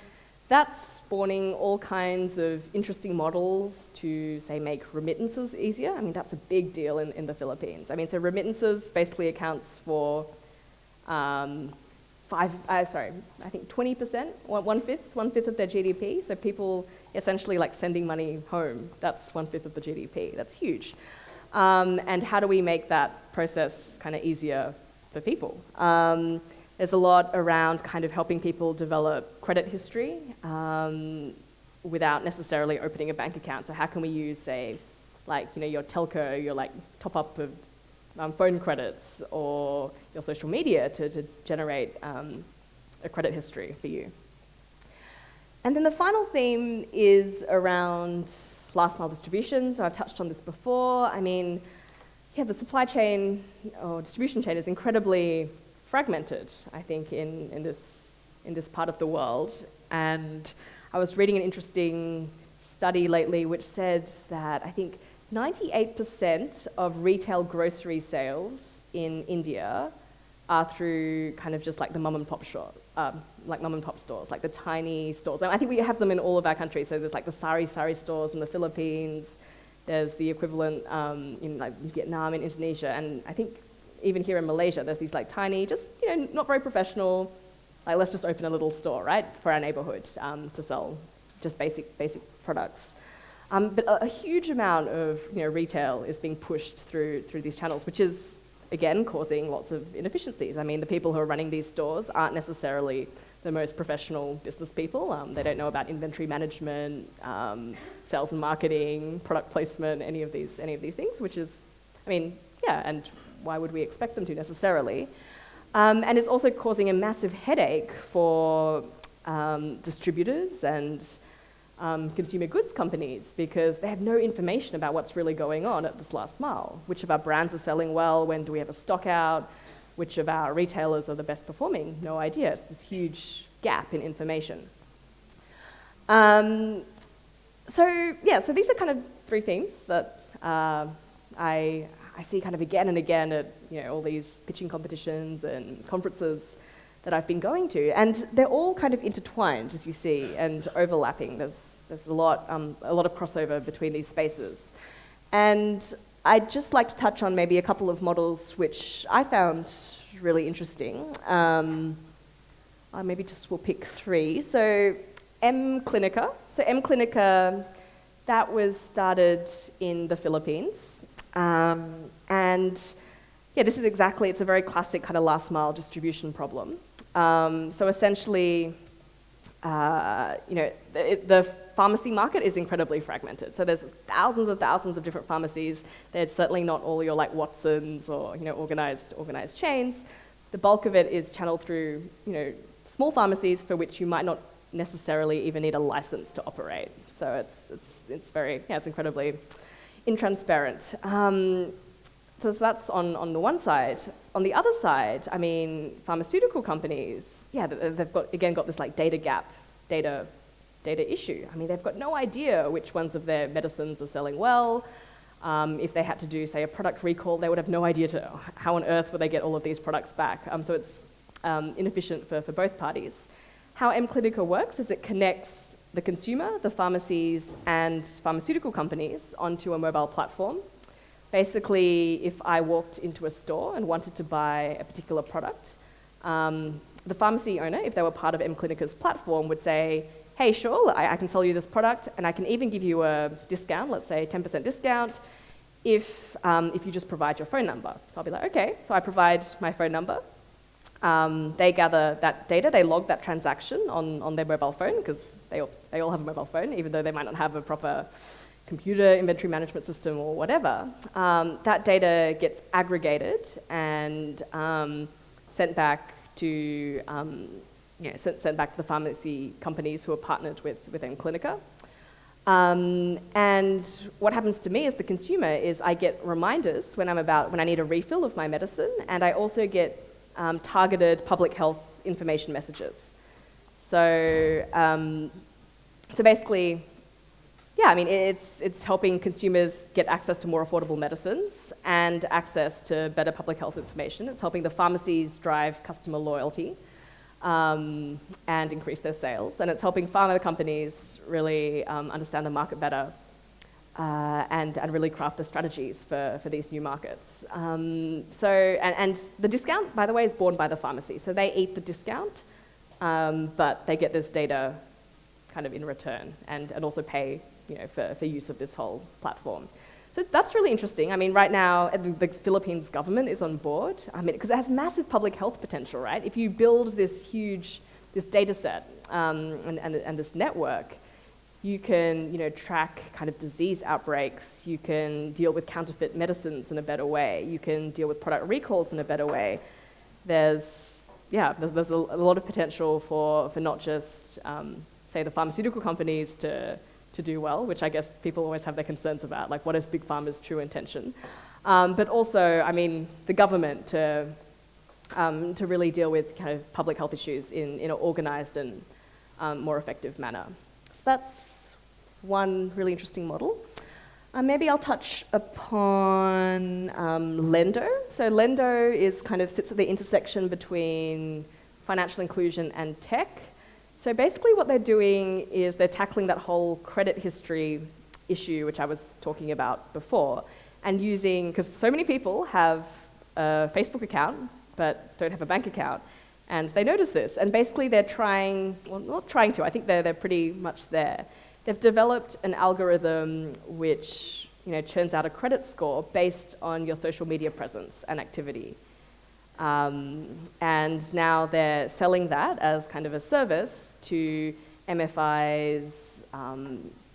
that's spawning all kinds of interesting models to, say, make remittances easier. I mean, that's a big deal in the Philippines. I mean, so remittances basically accounts for I think 20%, one-fifth of their GDP. So people essentially like sending money home, that's 1/5 of the GDP. That's huge. And how do we make that process kind of easier for people? There's a lot around kind of helping people develop credit history without necessarily opening a bank account. So how can we use, say, like, your telco, your like top up of phone credits or your social media to generate a credit history for you. And then the final theme is around last mile distribution. So I've touched on this before. I mean, the supply chain or distribution chain is incredibly fragmented, I think, in this part of the world. And I was reading an interesting study lately which said that I think 98% of retail grocery sales in India are through kind of just like the mum and pop shop, like mum and pop stores, like the tiny stores. And I think we have them in all of our countries. So there's like the sari stores in the Philippines. There's the equivalent in like Vietnam and Indonesia. And I think even here in Malaysia, there's these like tiny, just not very professional, like let's just open a little store, right, for our neighborhood to sell just basic products. But a huge amount of retail is being pushed through these channels, which is, again, causing lots of inefficiencies. I mean, the people who are running these stores aren't necessarily the most professional business people. They don't know about inventory management, sales and marketing, product placement, any of these things, which is, I mean, and why would we expect them to necessarily? And it's also causing a massive headache for distributors and consumer goods companies because they have no information about what's really going on at this last mile. Which of our brands are selling well? When do we have a stock out? Which of our retailers are the best performing? No idea. It's this huge gap in information. So these are kind of three themes that I see kind of again and again at all these pitching competitions and conferences that I've been going to, and they're all kind of intertwined, as you see, and overlapping. There's a lot of crossover between these spaces. And I'd just like to touch on maybe a couple of models which I found really interesting. Maybe just we'll pick three. So M-Clinica. So M-Clinica, that was started in the Philippines. And this is exactly, it's a very classic kind of last mile distribution problem. So essentially, the pharmacy market is incredibly fragmented. So there's thousands and thousands of different pharmacies. They're certainly not all your like Watsons or organized chains, the bulk of it is channeled through, small pharmacies for which you might not necessarily even need a license to operate. So it's incredibly intransparent. So that's on the one side. On the other side, I mean, pharmaceutical companies, they've got this like data gap, data issue. I mean, they've got no idea which ones of their medicines are selling well. If they had to do, say, a product recall, they would have no idea how on earth would they get all of these products back. So it's inefficient for both parties. How MClinica works is it connects the consumer, the pharmacies, and pharmaceutical companies onto a mobile platform. Basically, if I walked into a store and wanted to buy a particular product, the pharmacy owner, if they were part of MClinica's platform, would say, hey, sure, I can sell you this product, and I can even give you a discount, let's say 10% discount, if you just provide your phone number. So I'll be like, okay, so I provide my phone number. They gather that data, they log that transaction on their mobile phone, because they all have a mobile phone, even though they might not have a proper computer inventory management system or whatever. That data gets aggregated and sent back to sent back to the pharmacy companies who are partnered with MClinica. And what happens to me as the consumer is I get reminders when I need a refill of my medicine, and I also get targeted public health information messages. So basically, I mean, it's helping consumers get access to more affordable medicines and access to better public health information. It's helping the pharmacies drive customer loyalty and increase their sales. And it's helping pharma companies really understand the market better and really craft the strategies for these new markets. And the discount, by the way, is borne by the pharmacy. So they eat the discount, but they get this data kind of in return and also pay for use of this whole platform. So that's really interesting. I mean, right now, the Philippines government is on board. I mean, because it has massive public health potential, right? If you build this data set and this network, you can, track kind of disease outbreaks. You can deal with counterfeit medicines in a better way. You can deal with product recalls in a better way. There's a lot of potential for not just, say, the pharmaceutical companies to do well, which I guess people always have their concerns about, like what is Big Pharma's true intention? But also, I mean, the government to really deal with kind of public health issues in an organised and more effective manner. So that's one really interesting model. Maybe I'll touch upon Lendo. So Lendo sits at the intersection between financial inclusion and tech. So basically what they're doing is they're tackling that whole credit history issue, which I was talking about before, and because so many people have a Facebook account, but don't have a bank account, and they notice this, and basically they're I think they're pretty much there. They've developed an algorithm which, churns out a credit score based on your social media presence and activity. And now they're selling that as kind of a service to MFIs,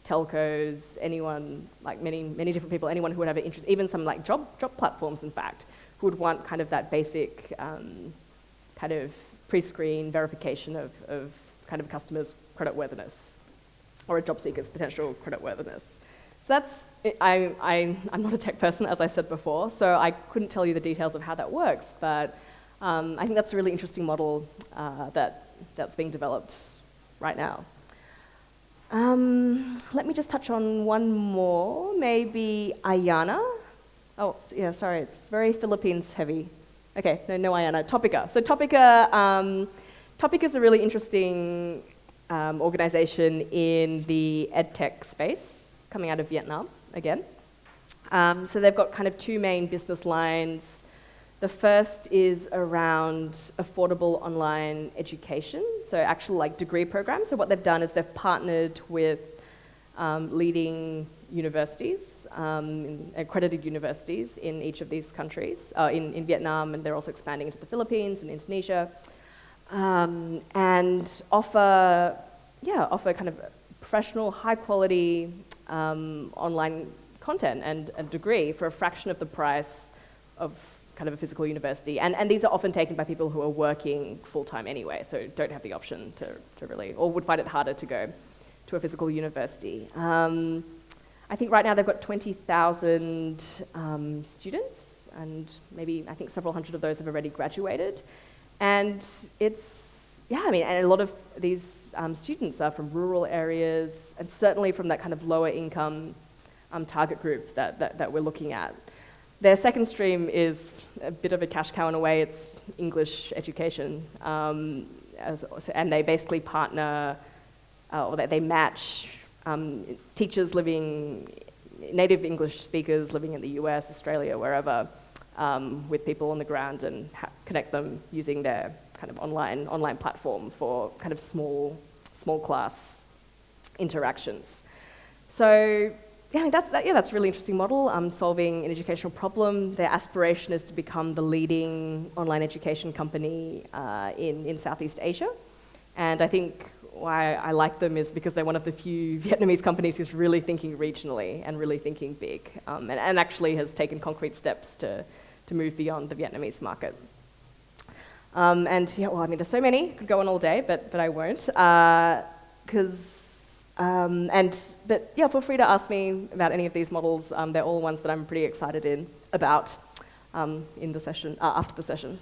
telcos, anyone, like many different people, anyone who would have an interest, even some like job platforms, in fact, who would want kind of that basic kind of pre-screen verification of kind of a customer's creditworthiness or a job seeker's potential creditworthiness. So that's, I'm not a tech person, as I said before, so I couldn't tell you the details of how that works, but I think that's a really interesting model that's being developed right now. Let me just touch on one more, maybe Ayana. Oh, yeah, sorry, it's very Philippines heavy. Okay, no Ayana, Topica. So Topica is a really interesting organization in the edtech space, coming out of Vietnam again. So they've got kind of two main business lines. The first is around affordable online education, so actual like degree programs. So what they've done is they've partnered with leading universities, accredited universities in each of these countries, in Vietnam, and they're also expanding into the Philippines and Indonesia, and offer kind of professional, high-quality online content and a degree for a fraction of the price of kind of a physical university. And these are often taken by people who are working full-time anyway, so don't have the option to really, or would find it harder to go to a physical university. I think right now they've got 20,000 students, and maybe I think several hundred of those have already graduated. And it's, yeah, I mean, and a lot of these students are from rural areas, and certainly from that kind of lower income target group that we're looking at. Their second stream is a bit of a cash cow in a way. It's English education, and they basically partner, or they match teachers living, native English speakers living in the US, Australia, wherever, with people on the ground, and connect them using their kind of online platform for kind of small class interactions. So yeah, I mean, that's a really interesting model, solving an educational problem. Their aspiration is to become the leading online education company in Southeast Asia. And I think why I like them is because they're one of the few Vietnamese companies who's really thinking regionally and really thinking big, and actually has taken concrete steps to move beyond the Vietnamese market. And yeah, well, I mean, there's so many, could go on all day, but I won't, but yeah, feel free to ask me about any of these models. They're all ones that I'm pretty excited about in the session, after the session.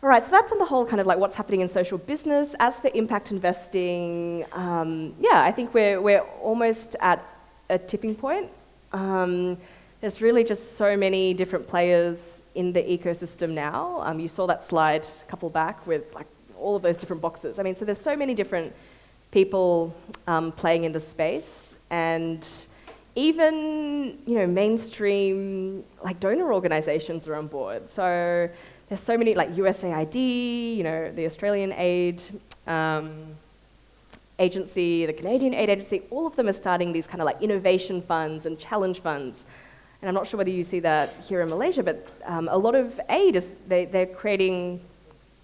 All right, so that's on the whole kind of like what's happening in social business. As for impact investing, yeah, I think we're almost at a tipping point. There's really just so many different players in the ecosystem now. You saw that slide a couple back with like all of those different boxes. I mean, so there's so many different people playing in the space, and even mainstream like donor organizations are on board. So there's so many like USAID, the Australian Aid Agency, the Canadian Aid Agency, all of them are starting these kind of like innovation funds and challenge funds. And I'm not sure whether you see that here in Malaysia, but a lot of aid they're creating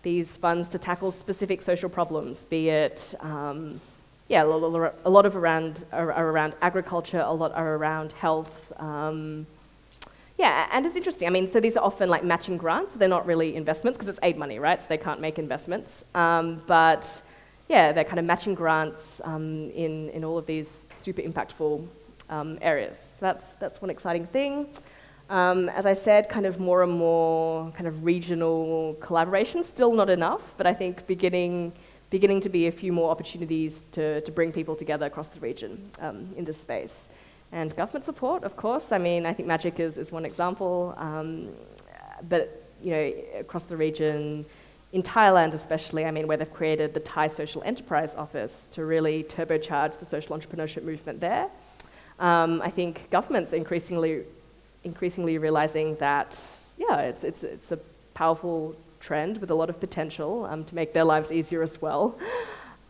these funds to tackle specific social problems, be it a lot of around agriculture, a lot are around health. Yeah, and it's interesting. I mean, so these are often like matching grants. So they're not really investments because it's aid money, right? So they can't make investments. But yeah, they're kind of matching grants in all of these super impactful areas. So that's one exciting thing. As I said, kind of more and more kind of regional collaboration. Still not enough, but I think beginning to be a few more opportunities to bring people together across the region in this space. And government support, of course. I mean, I think MaGIC is one example, but across the region, in Thailand especially, I mean, where they've created the Thai Social Enterprise Office to really turbocharge the social entrepreneurship movement there. I think governments are increasingly realizing that, yeah, it's a powerful trend with a lot of potential to make their lives easier as well.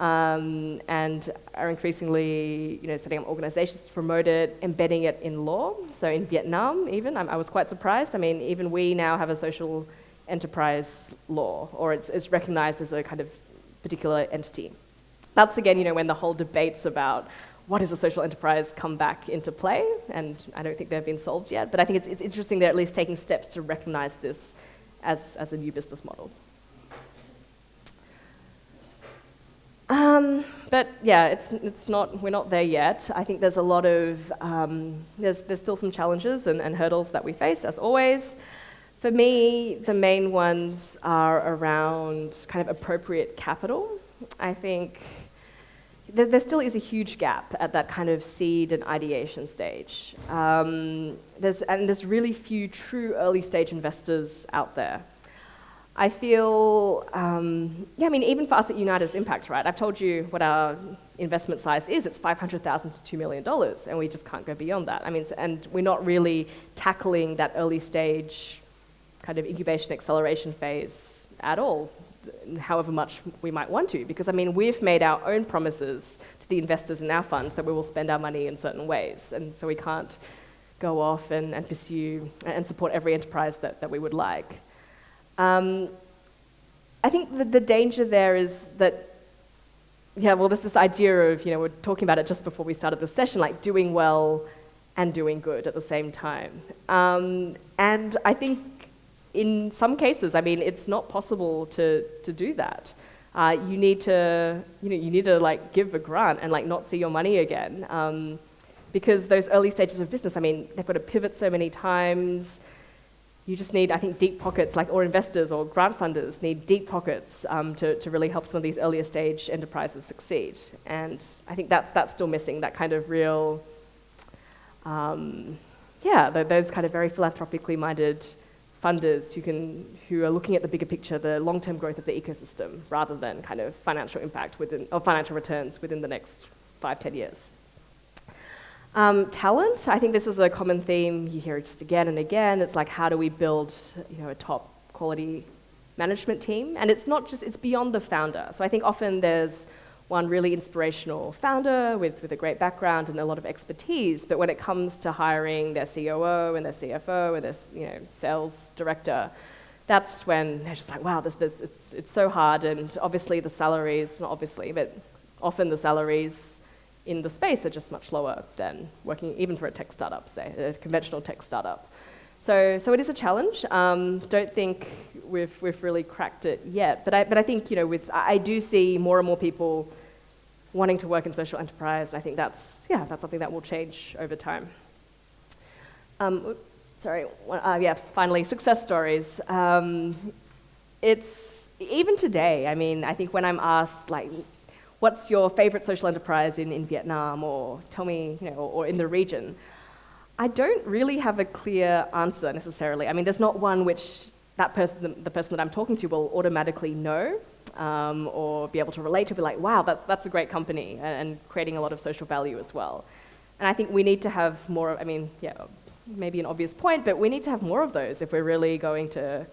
And are increasingly, setting up organizations to promote it, embedding it in law. So in Vietnam, even, I was quite surprised. I mean, even we now have a social enterprise law, or it's recognized as a kind of particular entity. That's again, when the whole debates about what is a social enterprise come back into play, and I don't think they've been solved yet, but I think it's interesting they're at least taking steps to recognize this as a new business model. But yeah, we're not there yet. I think there's a lot of, there's still some challenges and hurdles that we face, as always. For me, the main ones are around kind of appropriate capital. I think there still is a huge gap at that kind of seed and ideation stage. There's really few true early stage investors out there. I feel, even for us at United's Impact, right? I've told you what our investment size is. It's $500,000 to $2 million, and we just can't go beyond that. I mean, and we're not really tackling that early stage kind of incubation acceleration phase at all, however much we might want to, because I mean, we've made our own promises to the investors in our funds that we will spend our money in certain ways, and so we can't go off and pursue and support every enterprise that we would like. I think the danger there is that, there's this idea of, we're talking about it just before we started the session, like doing well and doing good at the same time. And I think in some cases, I mean, it's not possible to do that. You need to, you need to like give a grant and like not see your money again. Because those early stages of business, I mean, they've got to pivot so many times. You just need, I think, deep pockets, like, or investors or grant funders need deep pockets to really help some of these earlier stage enterprises succeed. And I think that's still missing, that kind of real, those kind of very philanthropically minded funders who are looking at the bigger picture, the long-term growth of the ecosystem, rather than kind of financial impact or financial returns within the next 5-10 years. Talent, I think this is a common theme you hear just again and again. It's like, how do we build, a top quality management team? And it's not just, it's beyond the founder. So I think often there's one really inspirational founder with a great background and a lot of expertise, but when it comes to hiring their COO and their CFO and their sales director, that's when they're just like, wow, it's so hard. And obviously the salaries, not obviously, but often the salaries in the space are just much lower than working even for a tech startup, say, a conventional tech startup. So it is a challenge. Don't think we've really cracked it yet, but I think I do see more and more people wanting to work in social enterprise. I think that's something that will change over time. Finally, success stories. It's even today. I mean, I think when I'm asked like, what's your favorite social enterprise in Vietnam, or tell me, or in the region, I don't really have a clear answer necessarily. I mean, there's not one which the person that I'm talking to will automatically know, or be able to relate to, be like, wow, that's a great company, and creating a lot of social value as well. And I think we need to have more, maybe an obvious point, but we need to have more of those if we're really going to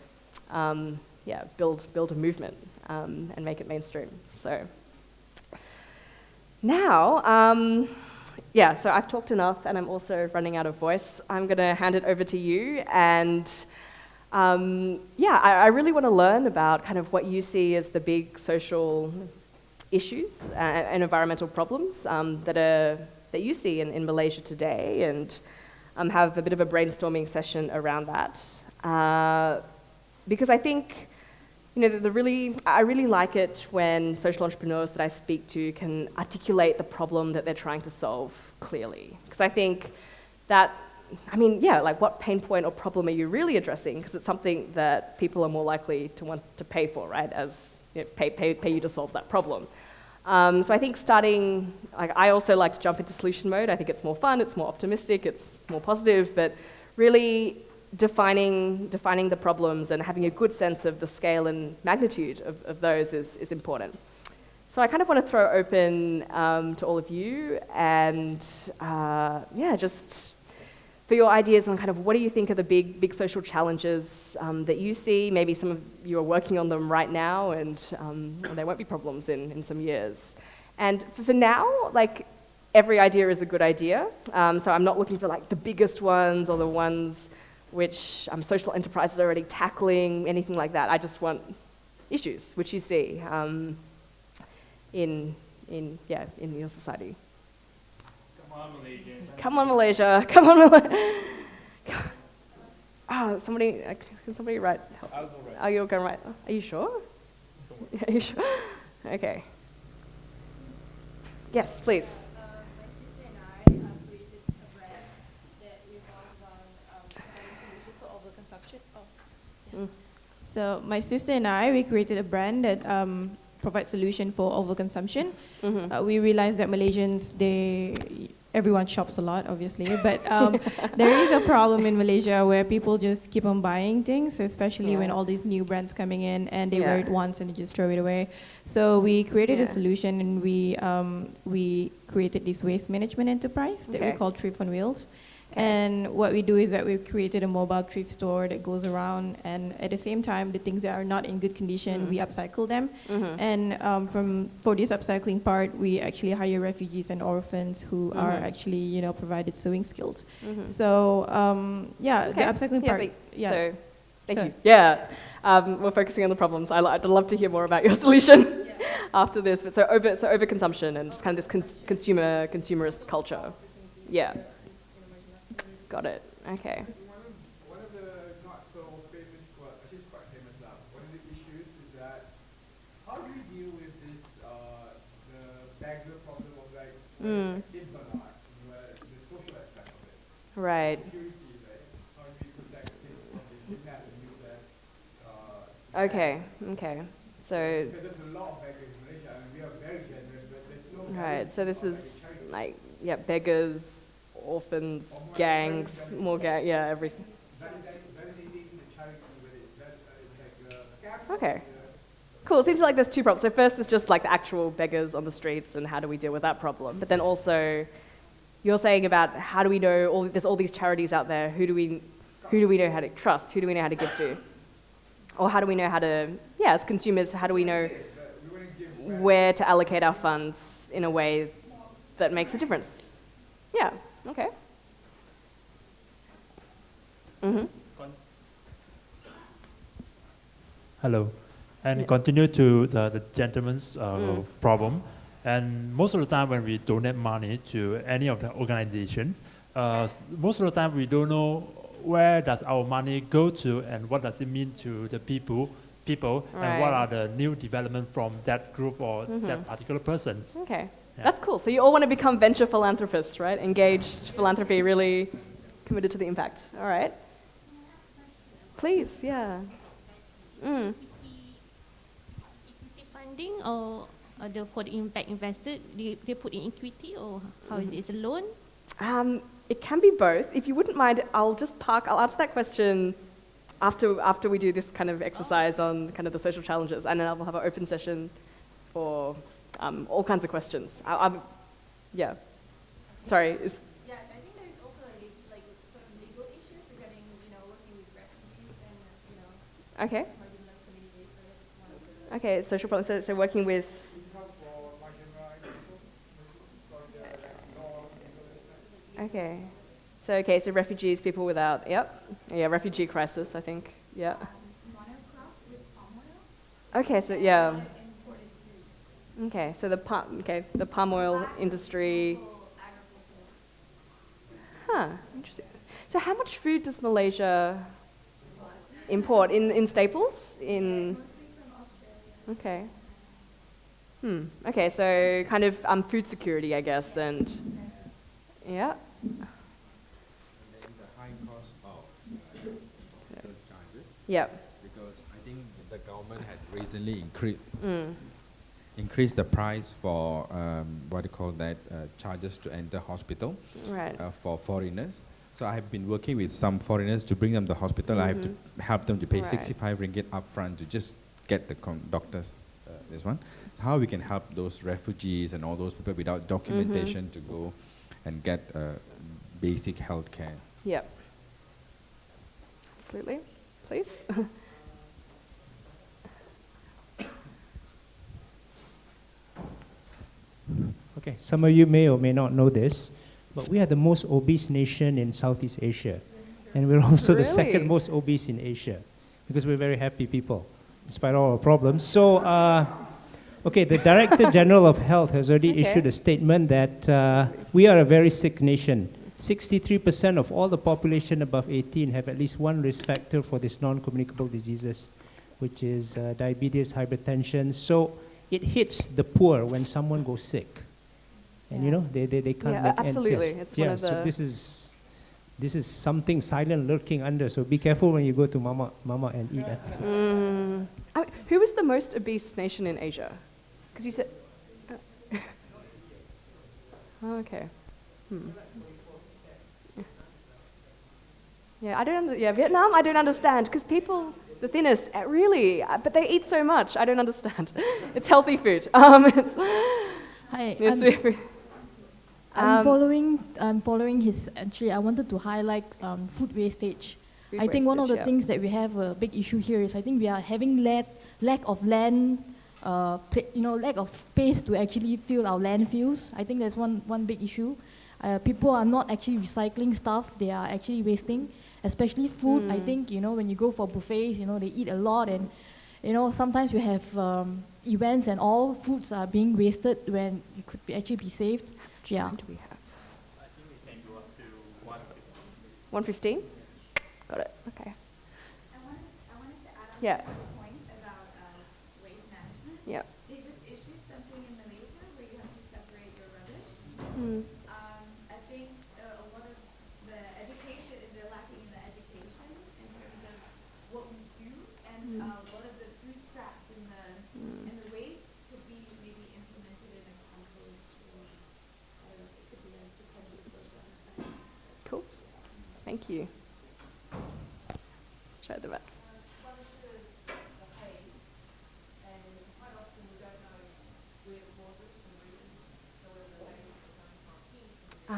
build a movement and make it mainstream. So now, so I've talked enough and I'm also running out of voice. I'm going to hand it over to you, and I really want to learn about kind of what you see as the big social issues and environmental problems that you see in Malaysia today, and have a bit of a brainstorming session around that. Because I think I really like it when social entrepreneurs that I speak to can articulate the problem that they're trying to solve clearly. Because I think that, what pain point or problem are you really addressing? Because it's something that people are more likely to want to pay for, right? As pay you to solve that problem. So I think starting, I also like to jump into solution mode. I think it's more fun, it's more optimistic, it's more positive, but really defining the problems and having a good sense of the scale and magnitude of those is important. So I kind of want to throw open to all of you, and just for your ideas on kind of what do you think are the big social challenges that you see. Maybe some of you are working on them right now, and there won't be problems in some years. And for now, every idea is a good idea. So I'm not looking for the biggest ones or the ones which social enterprises are already tackling, anything like that. I just want issues which you see in your society. Come on, Malaysia. Come on, Malaysia. Come on, Malaysia. Oh, can somebody write? I'll go right. Oh, you're going to write. Are you sure? Are you sure? Okay. Yes, please. So my sister and I, we created a brand that provides solution for overconsumption. Mm-hmm. We realized that Malaysians, everyone shops a lot, obviously, but there is a problem in Malaysia where people just keep on buying things, especially when all these new brands coming in and they wear it once and they just throw it away. So we created a solution, and we created this waste management enterprise that we call Thrift on Wheels. And what we do is that we've created a mobile thrift store that goes around, and at the same time, the things that are not in good condition, we upcycle them. And for this upcycling part, we actually hire refugees and orphans who are actually, provided sewing skills. So the upcycling part. So, thank you. Yeah, we're focusing on the problems. I'd love to hear more about your solution after this. But so overconsumption and just kind of this consumerist culture. Yeah. Got it. Okay. One of the not so famous, well, actually it's quite famous now. One of the issues is that how do we deal with this, the beggar problem of like whether kids or not, where the social aspect of it. Right. Security, right? How do we protect kids from being kidnapped and used as, Okay. Okay. So. because there's a lot of beggars in Malaysia. I mean, we are very generous, but there's no Right. So this guarantee is of, charity. like beggars, orphans, gangs, more everything. Validating the charity with it. That is like scam. Okay. Cool. Seems like there's two problems. So first is just like the actual beggars on the streets and how do we deal with that problem. But then also, you're saying about how do we know there's all these charities out there. Who do we know how to trust? Who do we know how to give to? Or how do we know how to, as consumers, how do we know where to allocate our funds in a way that makes a difference? Yeah. Okay. Hello. And continue to the gentleman's problem. And most of the time when we donate money to any of the organizations, most of the time we don't know where does our money go to and what does it mean to the people and what are the new development from that group or that particular persons. Okay. Yeah. That's cool. So you all want to become venture philanthropists, right? Engaged philanthropy, really committed to the impact. All right. Please, yeah. Equity funding or for the impact invested, they put in equity or how is it? Is it a loan? It can be both. If you wouldn't mind, I'll answer that question after we do this kind of exercise on kind of the social challenges, and then I'll have an open session for all kinds of questions. Yeah. Sorry. Yeah, I think there's also like sort of legal issues regarding, working with refugees and, Okay. marginalized communities. So that's one of the. Okay, social problems. So working with. Okay. So refugees, people without. Refugee crisis, I think. Yeah. Monocrop with palm oil. Okay, so yeah. Imported food. Okay, so the palm oil industry. Huh, interesting. So how much food does Malaysia import in staples? Okay. Okay, so kind of food security, I guess, and yeah. And then the high cost of those charges. Yeah. Because I think the government had recently increased the price for charges to enter hospital Right. for foreigners. So I have been working with some foreigners to bring them to hospital. I have to help them to pay Right. 65 ringgit upfront to just get the doctors. This one. So how we can help those refugees and all those people without documentation to go and get basic health care. Yeah. Absolutely. Please. Okay, some of you may or may not know this, but we are the most obese nation in Southeast Asia. And we're also the second Really? most obese in Asia because we're very happy people, despite all our problems. So, okay, the Director General of Health has already issued a statement that we are a very sick nation. 63% of all the population above 18 have at least one risk factor for these non-communicable diseases, which is diabetes, hypertension. So it hits the poor when someone goes sick. And they can't make ends absolutely. meet. It's one of so the this is something silent lurking under. So be careful when you go to mama and eat. who is the most obese nation in Asia? Because you said. Okay. Yeah, Vietnam. I don't understand because people, the thinnest, really, but they eat so much. I don't understand. It's healthy food. Hi, I'm I'm following his entry. I wanted to highlight food wastage. Food I think one of the wastage, things that we have a big issue here is I think we are having lack of land, lack of space to actually fill our landfills. I think that's one big issue. People are not actually recycling stuff; they are actually wasting, especially food. I think when you go for buffets, they eat a lot, and sometimes we have events and all foods are being wasted when it could actually be saved. Yeah. Do we have? I think we can go up to 150. 1:15? Got it, okay. I wanted to add on Yeah. to the point about waste management. Yeah. They just issued something in Malaysia where you have to separate your rubbish. Mm. I think a lot of the education, they're lacking in the education in terms of what we do, and a lot of the food scraps and the waste could be maybe implemented in a compost, or I don't know, it could be a potential social effect. Cool, thank you. Try the back.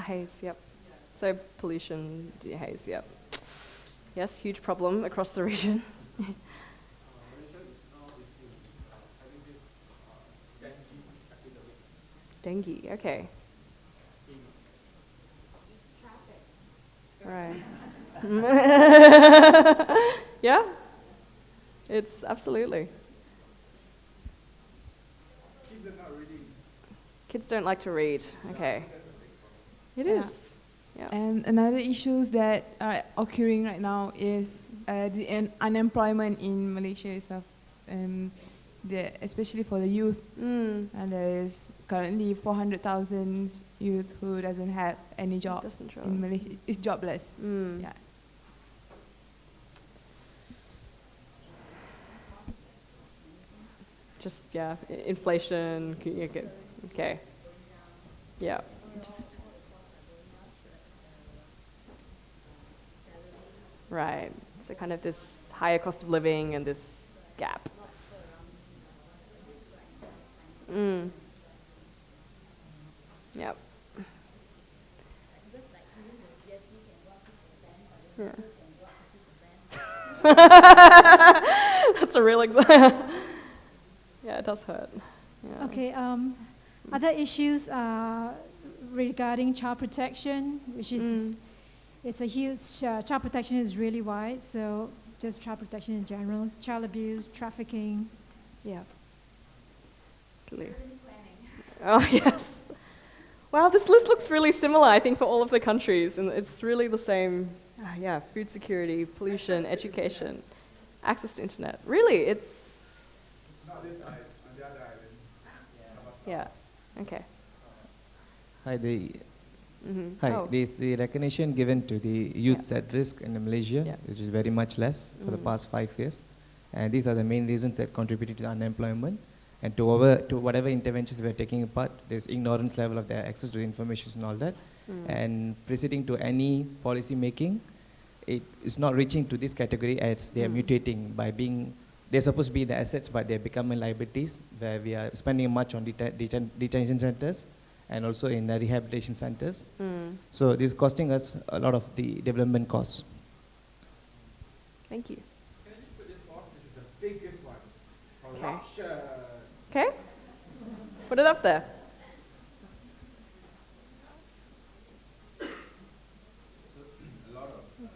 Haze, yep. So pollution, haze, yep. Yes, huge problem across the region. Malaysia is now having this dengue epidemic. Dengue, okay. Right. Yeah, it's absolutely. Kids are not reading. Kids don't like to read, okay. It Yeah. is. Yeah. And another issues that are occurring right now is the unemployment in Malaysia itself, especially for the youth. Mm. And there is currently 400,000 youth who doesn't have any job Doesn't show. in Malaysia. Is jobless. Mm. Yeah. Just, yeah, inflation, okay. Yeah, just. Right, so kind of this higher cost of living and this gap. Mm. Yep. Yeah. That's a real example. Yeah, it does hurt. Yeah. Okay, other issues regarding child protection, which is, it's a huge, child protection is really wide, so just child protection in general, child abuse, trafficking. Yeah. Absolutely. Oh, yes. Wow, this list looks really similar, I think, for all of the countries, and it's really the same, yeah, food security, pollution, education, access to internet. Really, it's... Not this island, on the other island. Yeah, okay. Hi, Oh. this the recognition given to the youths at risk in Malaysia, which is very much less for the past 5 years. And these are the main reasons that contributed to unemployment. And to whatever interventions we're taking part, there's ignorance level of their access to the information and all that. And proceeding to any policy making, it is not reaching to this category as they are mutating by being, they're supposed to be the assets, but they're becoming liabilities, where we are spending much on detention centers and also in rehabilitation centers. So this is costing us a lot of the development costs. Thank you. Can I just put this off? This is the biggest one. Okay. Corruption. Okay, put it up there. So a lot of what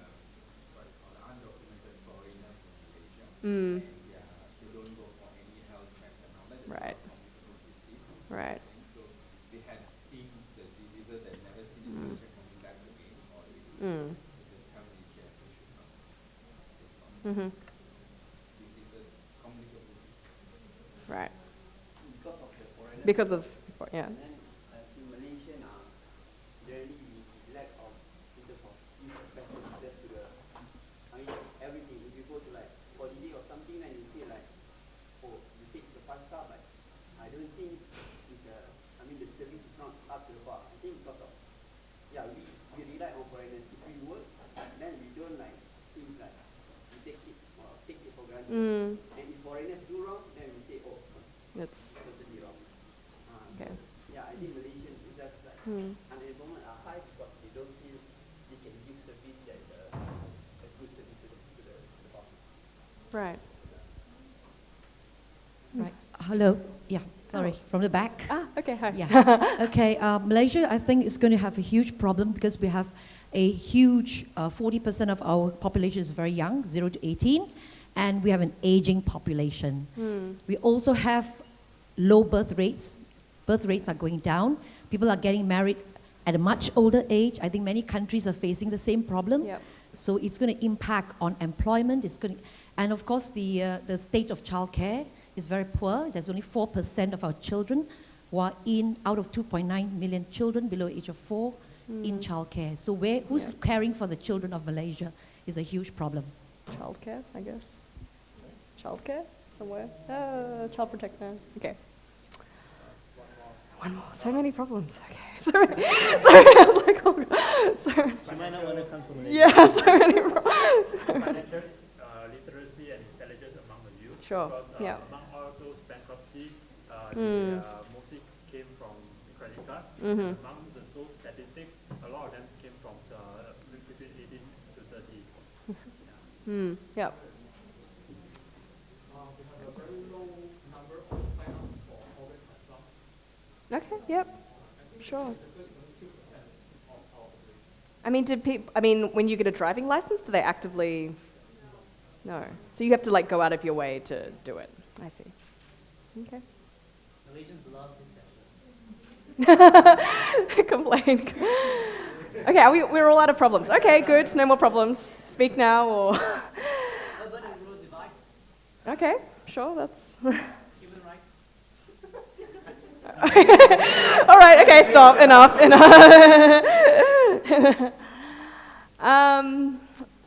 you call undocumented foreigners in Malaysia, and they don't go for any health checks and all that. Right. Disease. Right. So they had seen the diseases that never seen in Malaysia coming back again, or it is health issue and they should not take on diseases, communicable diseases. Right. Because of the foreigners. Because of, yeah. And then in Malaysia, generally we lack of in terms of better access to the, I mean everything. If you go to like holiday or something, then you feel like, oh, you say it's a 5-star, but I don't think it's I mean the service is not up to the bar. I think because of, we rely on foreigners. If we work, then we don't like things like we take it for granted. And if foreigners do wrong, then we say, oh, It's totally wrong. okay. Yeah, I think Malaysians is just like unemployment are high because they don't feel they can give service that is a good service to the public. Right. Right. Hello. Yeah. Sorry. From the back. Okay. Hi. Yeah. Okay. Malaysia, I think, is going to have a huge problem because we have a huge 40% of our population is very young, 0 to 18, and we have an aging population. We also have low birth rates. Birth rates are going down. People are getting married at a much older age. I think many countries are facing the same problem. Yep. So it's going to impact on employment. And of course, the state of childcare is very poor. There's only 4% of our children who are out of 2.9 million children below age of 4 in childcare. So who's caring for the children of Malaysia is a huge problem. Childcare, I guess. Childcare somewhere. Child protector. Okay. One more. So many problems. Okay. Sorry. I was like, oh God. Sorry. She might not want to come to Malaysia. Yeah, so many problems. Financial literacy and intelligence among the youth. Sure. Because among all those bankruptcy, they mostly came from the credit card. Among those statistics, a lot of them came from between 18 to 30. Yep. Okay, yep, sure. I mean, when you get a driving license, do they actively? No. So you have to like go out of your way to do it. I see. Okay. Malaysians love this session. Complain. Okay, we're all out of problems. Okay, good. No more problems. Speak now, or. Urban and rural divide. Okay, sure. That's. Human rights. All right. Okay. Stop. Enough.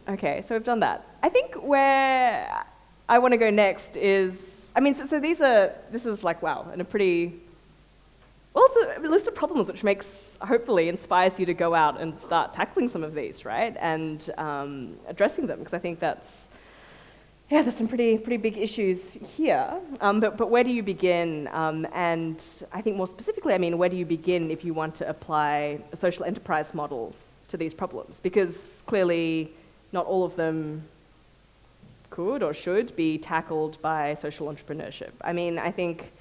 Okay. So we've done that. I think where I want to go next is, I mean, so this is like, wow, and a pretty, well, it's a list of problems which hopefully inspires you to go out and start tackling some of these, right? And addressing them, because I think there's some pretty big issues here. But where do you begin? And I think more specifically, I mean, where do you begin if you want to apply a social enterprise model to these problems? Because clearly not all of them could or should be tackled by social entrepreneurship. I mean, I think,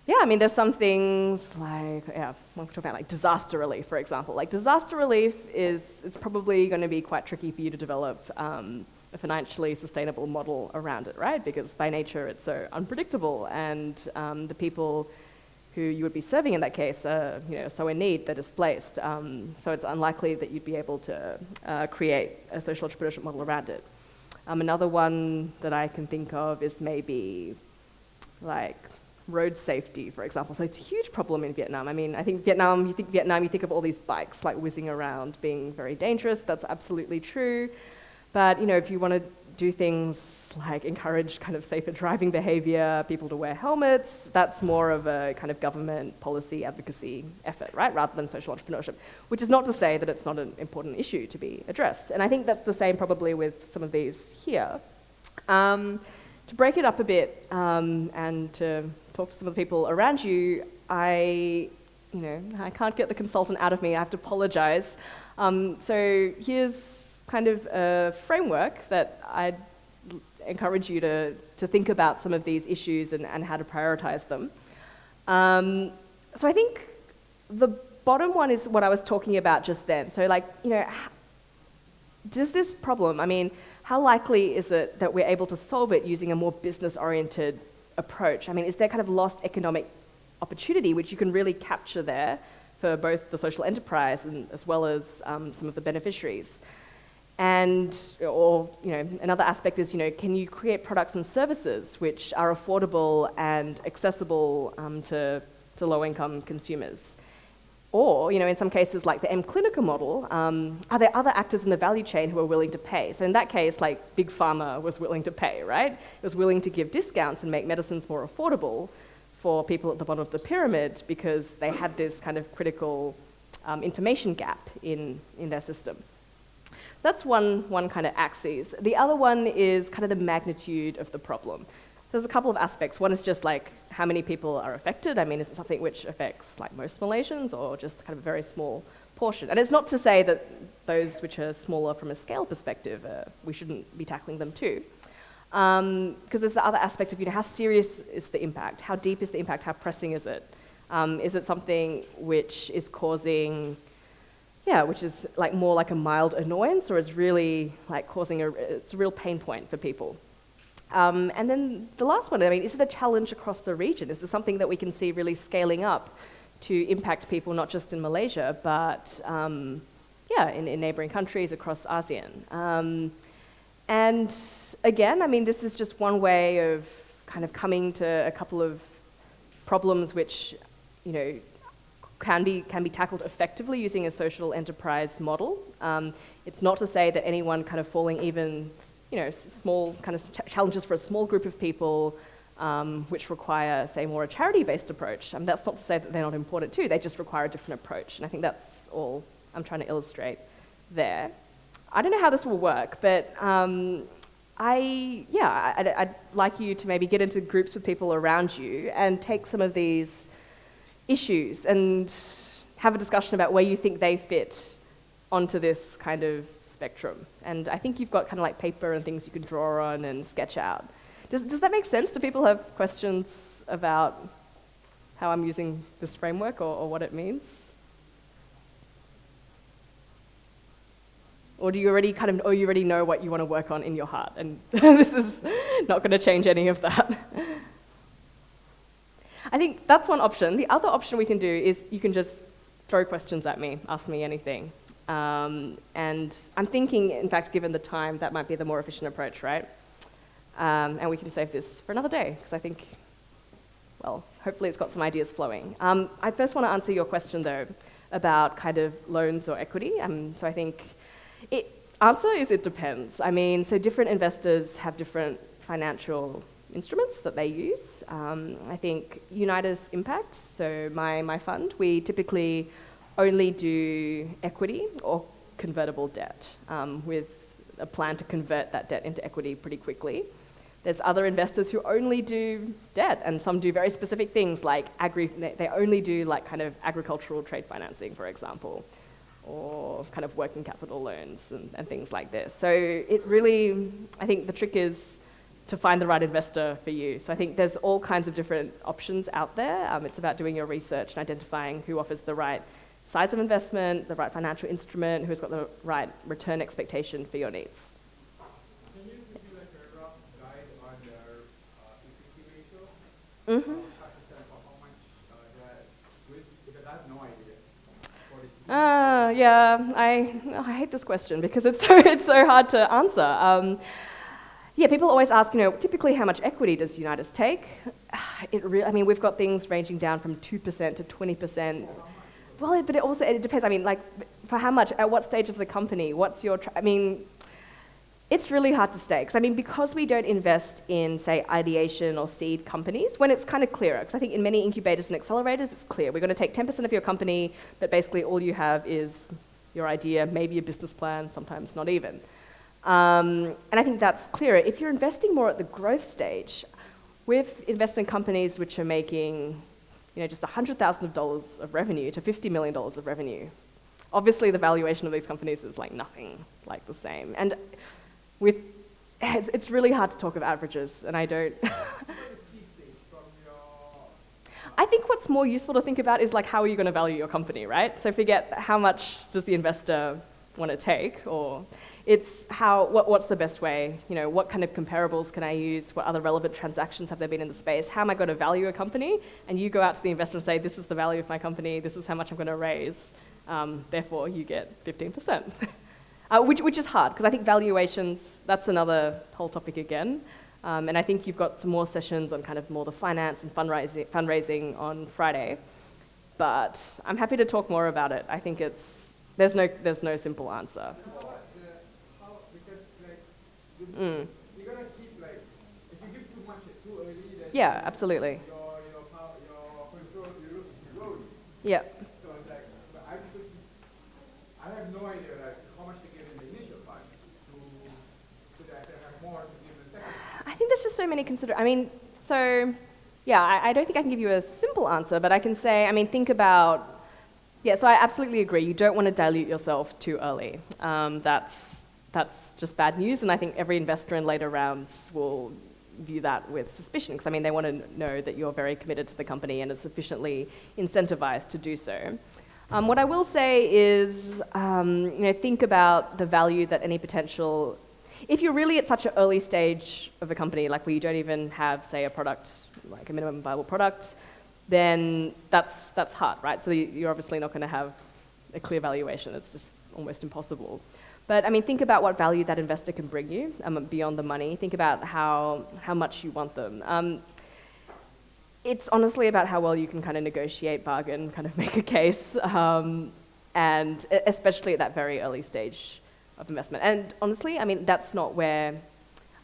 there's some things like, we're talking about like disaster relief, for example. Like disaster relief it's probably going to be quite tricky for you to develop a financially sustainable model around it, right? Because by nature it's so unpredictable, and the people who you would be serving in that case are, so in need, they're displaced. So it's unlikely that you'd be able to create a social entrepreneurship model around it. Another one that I can think of is maybe like road safety, for example. So it's a huge problem in Vietnam. I mean, I think you think of all these bikes like whizzing around being very dangerous. That's absolutely true. But, if you want to do things like encourage kind of safer driving behavior, people to wear helmets, that's more of a kind of government policy advocacy effort, right? Rather than social entrepreneurship, which is not to say that it's not an important issue to be addressed. And I think that's the same probably with some of these here. To break it up a bit and to talk to some of the people around you, I can't get the consultant out of me. I have to apologize. So here's kind of a framework that I'd encourage you to think about some of these issues and how to prioritize them. So I think the bottom one is what I was talking about just then. So does this problem, I mean, how likely is it that we're able to solve it using a more business-oriented approach? I mean, is there kind of lost economic opportunity which you can really capture there for both the social enterprise and as well as some of the beneficiaries? And, another aspect is, can you create products and services which are affordable and accessible to low-income consumers? Or, in some cases like the M-Clinica model, are there other actors in the value chain who are willing to pay? So in that case, like Big Pharma was willing to pay, right? It was willing to give discounts and make medicines more affordable for people at the bottom of the pyramid because they had this kind of critical information gap in their system. That's one kind of axis. The other one is kind of the magnitude of the problem. There's a couple of aspects. One is just like how many people are affected. I mean, is it something which affects like most Malaysians or just kind of a very small portion? And it's not to say that those which are smaller from a scale perspective, we shouldn't be tackling them too. Because there's the other aspect of, how serious is the impact? How deep is the impact? How pressing is it? Is it something which is causing, which is like more like a mild annoyance, or is really like causing it's a real pain point for people? And then the last one, I mean, is it a challenge across the region? Is there something that we can see really scaling up to impact people not just in Malaysia, but in neighboring countries across ASEAN. And again, I mean, this is just one way of kind of coming to a couple of problems which, you know, can be tackled effectively using a social enterprise model. It's not to say that anyone kind of falling even, you know, small kind of challenges for a small group of people which require, say, more a charity-based approach. That's not to say that they're not important too, they just require a different approach. And I think that's all I'm trying to illustrate there. I don't know how this will work, but I'd like you to maybe get into groups with people around you and take some of these issues and have a discussion about where you think they fit onto this kind of spectrum. And I think you've got kind of like paper and things you can draw on and sketch out. Does that make sense? Do people have questions about how I'm using this framework or what it means? Or do you already you already know what you want to work on in your heart, and this is not going to change any of that? I think that's one option. The other option we can do is you can just throw questions at me, ask me anything. And I'm thinking, in fact, given the time, that might be the more efficient approach, right? And we can save this for another day, because I think, well, hopefully it's got some ideas flowing. I first want to answer your question, though, about kind of loans or equity. So I think answer is it depends. I mean, so different investors have different financial instruments that they use. I think Unitas Impact, so my fund, we typically only do equity or convertible debt with a plan to convert that debt into equity pretty quickly. There's other investors who only do debt, and some do very specific things like they only do like kind of agricultural trade financing, for example, or kind of working capital loans and things like this. So it really, I think the trick is to find the right investor for you. So I think there's all kinds of different options out there. It's about doing your research and identifying who offers the right size of investment, the right financial instrument, who's got the right return expectation for your needs. Can you give me like a rough guide on their equity ratio? Mm-hmm. How much that with, because I have no idea. Yeah, I hate this question because it's so hard to answer. Yeah, people always ask, you know, typically how much equity does Unitas take? I mean, we've got things ranging down from 2% to 20%. Well, but it depends. I mean, like, for how much? At what stage of the company? What's your? I mean, it's really hard to say. Because we don't invest in, say, ideation or seed companies, when it's kind of clearer. Because I think in many incubators and accelerators, it's clear. We're going to take 10% of your company, but basically all you have is your idea, maybe a business plan, sometimes not even. And I think that's clearer. If you're investing more at the growth stage, we've invested in companies which are making, you know, just $100,000 of revenue to $50 million of revenue. Obviously, the valuation of these companies is like nothing like the same. And it's really hard to talk of averages, and I don't. I think what's more useful to think about is like, how are you going to value your company, right? So forget how much does the investor want to take, or it's what's the best way, you know, what kind of comparables can I use, what other relevant transactions have there been in the space, how am I going to value a company, and you go out to the investor and say, this is the value of my company, this is how much I'm going to raise, therefore you get 15%. Which is hard, because I think valuations, that's another whole topic again. And I think you've got some more sessions on kind of more the finance and fundraising on Friday. But I'm happy to talk more about it. I think there's no simple answer. You gotta keep like, if you give too much too early, then yeah, absolutely. Your control is eroding. Yeah. So it's like, but I have no idea like how much to give in the initial fund so that I can have more to give in the second. I think there's just so many I don't think I can give you a simple answer, but I can say, I mean, think about, so I absolutely agree. You don't want to dilute yourself too early. That's just bad news, and I think every investor in later rounds will view that with suspicion, because I mean, they want to know that you're very committed to the company and are sufficiently incentivized to do so. What I will say is, think about the value that any potential, if you're really at such an early stage of a company, like where you don't even have, say, a product, like a minimum viable product, then that's hard, right? So you're obviously not going to have a clear valuation. It's just almost impossible. But I mean, think about what value that investor can bring you beyond the money. Think about how much you want them. It's honestly about how well you can kind of negotiate, bargain, kind of make a case, and especially at that very early stage of investment. And honestly, I mean, that's not where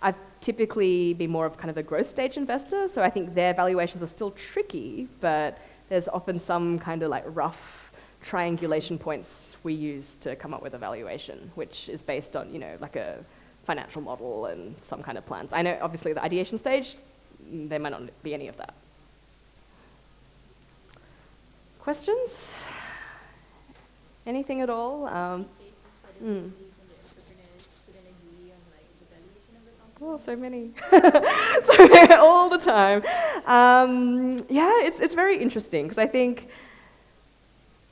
I've typically been more of kind of a growth stage investor, so I think their valuations are still tricky, but there's often some kind of like rough triangulation points we use to come up with a valuation, which is based on, you know, like a financial model and some kind of plans. I know obviously the ideation stage, there might not be any of that. Questions? Anything at all? Oh, so many. So all the time. Yeah, it's very interesting because I think,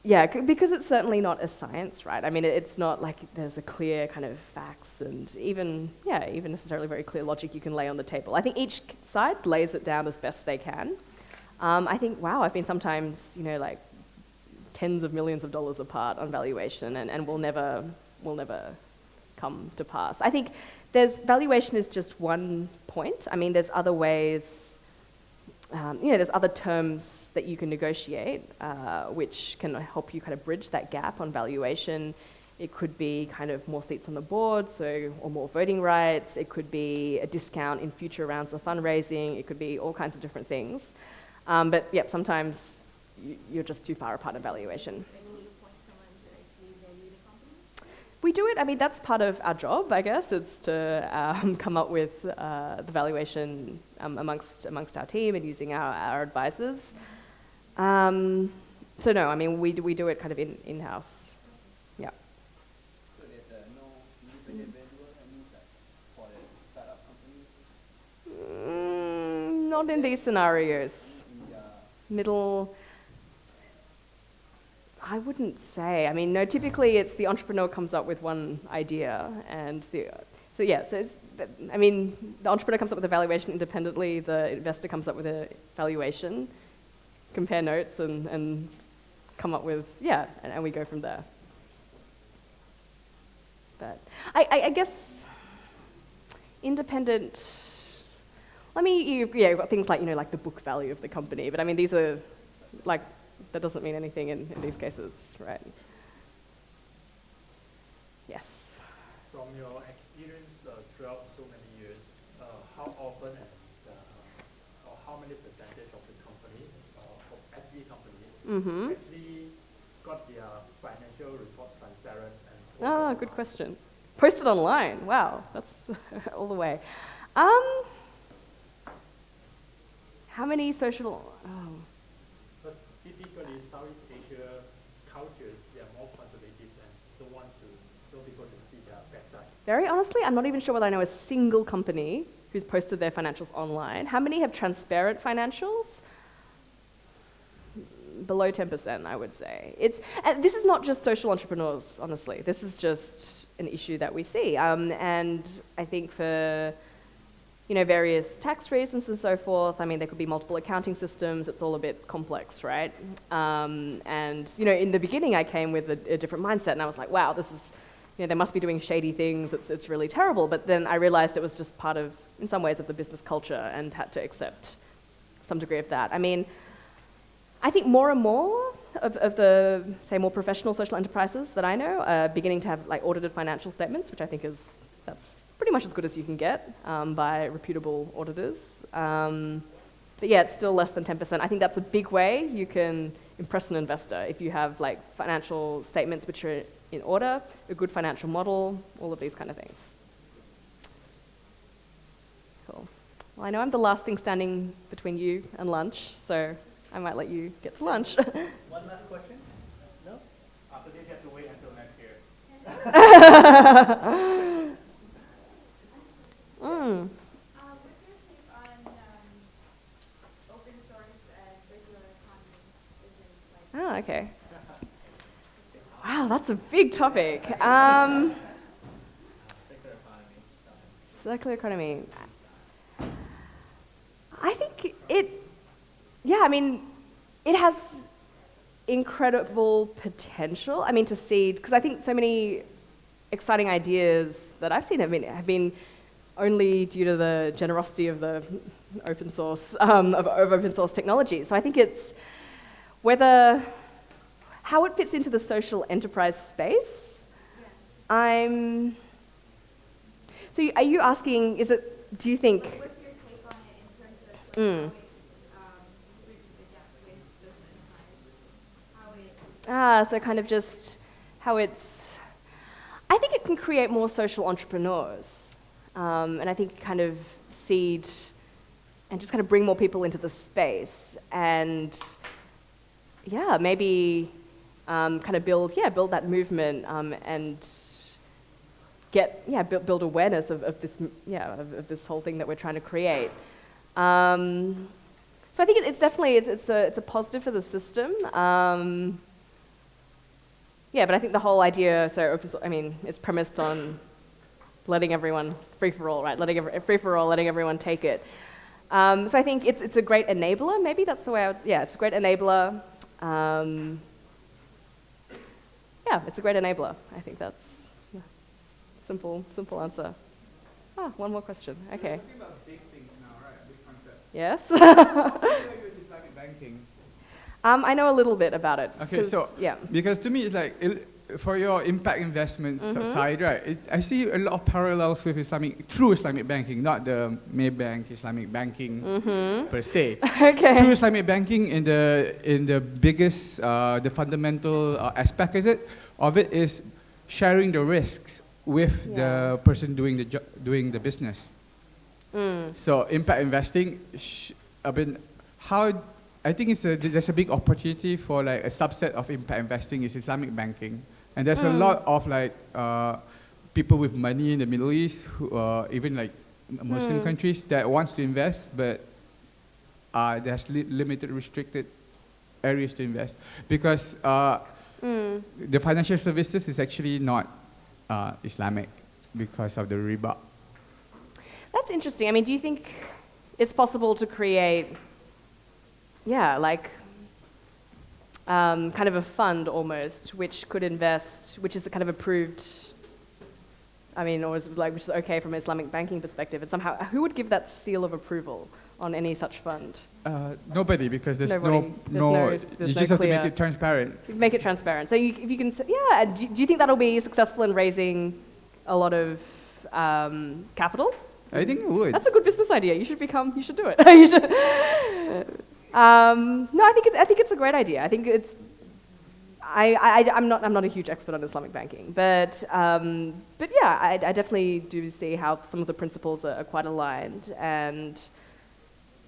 yeah, because it's certainly not a science, right? I mean, it's not like there's a clear kind of facts and even necessarily very clear logic you can lay on the table. I think each side lays it down as best they can. I think, wow, I've been sometimes, you know, like tens of millions of dollars apart on valuation and will never come to pass. I think valuation is just one point. I mean, there's other ways, you know, there's other terms that you can negotiate, which can help you kind of bridge that gap on valuation. It could be kind of more seats on the board, or more voting rights. It could be a discount in future rounds of fundraising. It could be all kinds of different things. But yeah, sometimes you're just too far apart in valuation. We do it, I mean, that's part of our job, I guess. It's to come up with the valuation amongst our team and using our advisors. So no, I mean, we do it kind of in-house. Yeah. So there's no independent valuer, I mean, like for the startup companies? Not in these scenarios. Middle, I wouldn't say. I mean, no, typically it's the entrepreneur comes up with one idea and I mean, the entrepreneur comes up with a valuation independently, the investor comes up with a valuation, compare notes and come up with, and we go from there. But I guess independent, I mean, you've got things like, you know, like the book value of the company, but I mean, these are, like, that doesn't mean anything in these cases, right? Yes? From your experience throughout so many years, how often or how many percentage of the companies, of SE companies, actually got their financial reports transparent? And good question. Posted online, wow, that's all the way. How many social... Because typically Southeast Asia cultures, they are more conservative and don't want people to see their backside. Very honestly, I'm not even sure whether I know a single company who's posted their financials online. How many have transparent financials? Below 10%, I would say. This is not just social entrepreneurs, honestly. This is just an issue that we see. And I think for... you know, various tax reasons and so forth. I mean, there could be multiple accounting systems. It's all a bit complex, right? And, you know, in the beginning, I came with a different mindset, and I was like, wow, this is, you know, they must be doing shady things. It's really terrible. But then I realized it was just part of, in some ways, of the business culture and had to accept some degree of that. I mean, I think more and more of the, say, more professional social enterprises that I know are beginning to have, like, audited financial statements, which I think that's pretty much as good as you can get by reputable auditors. But yeah, it's still less than 10%. I think that's a big way you can impress an investor if you have like financial statements which are in order, a good financial model, all of these kind of things. Cool. Well, I know I'm the last thing standing between you and lunch, so I might let you get to lunch. One last question? No? After this, you have to wait until next year. What's your take on open source and circular economy? Okay. Wow, that's a big topic. Circular economy. I think I mean, it has incredible potential. I mean, to seed, because I think so many exciting ideas that I've seen have been only due to the generosity of the open source, of open source technology. So I think it's how it fits into the social enterprise space. Yeah. So are you asking, do you think? What's your take on it in terms of how it bridges the gap with social enterprise? So kind of just how I think it can create more social entrepreneurs. And I think kind of seed and just kind of bring more people into the space and maybe kind of build that movement and build awareness of this whole thing that we're trying to create. So I think it's definitely it's a positive for the system. But I think the whole idea, is premised on letting everyone free for all, right? Letting everyone take it. So I think it's a great enabler. Maybe that's the way it's a great enabler. It's a great enabler. I think that's simple answer. One more question. Okay. We're talking about big things now, right? Big concept. Yes. How familiar with Islamic banking? I know a little bit about it. Okay, so because to me it's like for your impact investments side, right? I see a lot of parallels with true Islamic banking, not the Maybank Islamic banking per se. Okay. True Islamic banking in the biggest, the fundamental aspect of it is sharing the risks with the person doing the business. So impact investing, I think there's a big opportunity for like a subset of impact investing is Islamic banking. And there's a lot of like people with money in the Middle East, who, even like Muslim countries that wants to invest, but there's limited, restricted areas to invest because the financial services is actually not Islamic because of the riba. That's interesting. I mean, do you think it's possible to create, kind of a fund almost, which could invest, which is kind of approved, which is okay from an Islamic banking perspective, and somehow, who would give that seal of approval on any such fund? Nobody, because there's you just have to make it transparent. Make it transparent. So if you can, do you think that'll be successful in raising a lot of capital? I think it would. That's a good business idea. You should do it. You should. No, I think it's a great idea. I think it's. I'm not a huge expert on Islamic banking, but I definitely do see how some of the principles are quite aligned, and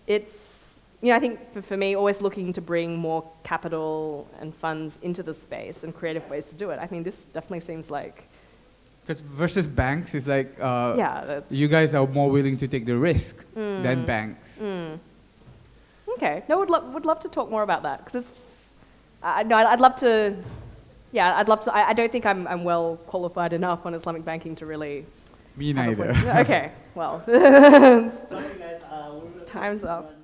it's. I think for me, always looking to bring more capital and funds into the space and creative ways to do it. I mean, this definitely seems like. Because versus banks is like, you guys are more willing to take the risk than banks. Okay, no, would love to talk more about that because it's. I'd love to. Yeah, I'd love to. I don't think I'm well qualified enough on Islamic banking to really. Me neither. Okay, well. Sorry guys, time's up.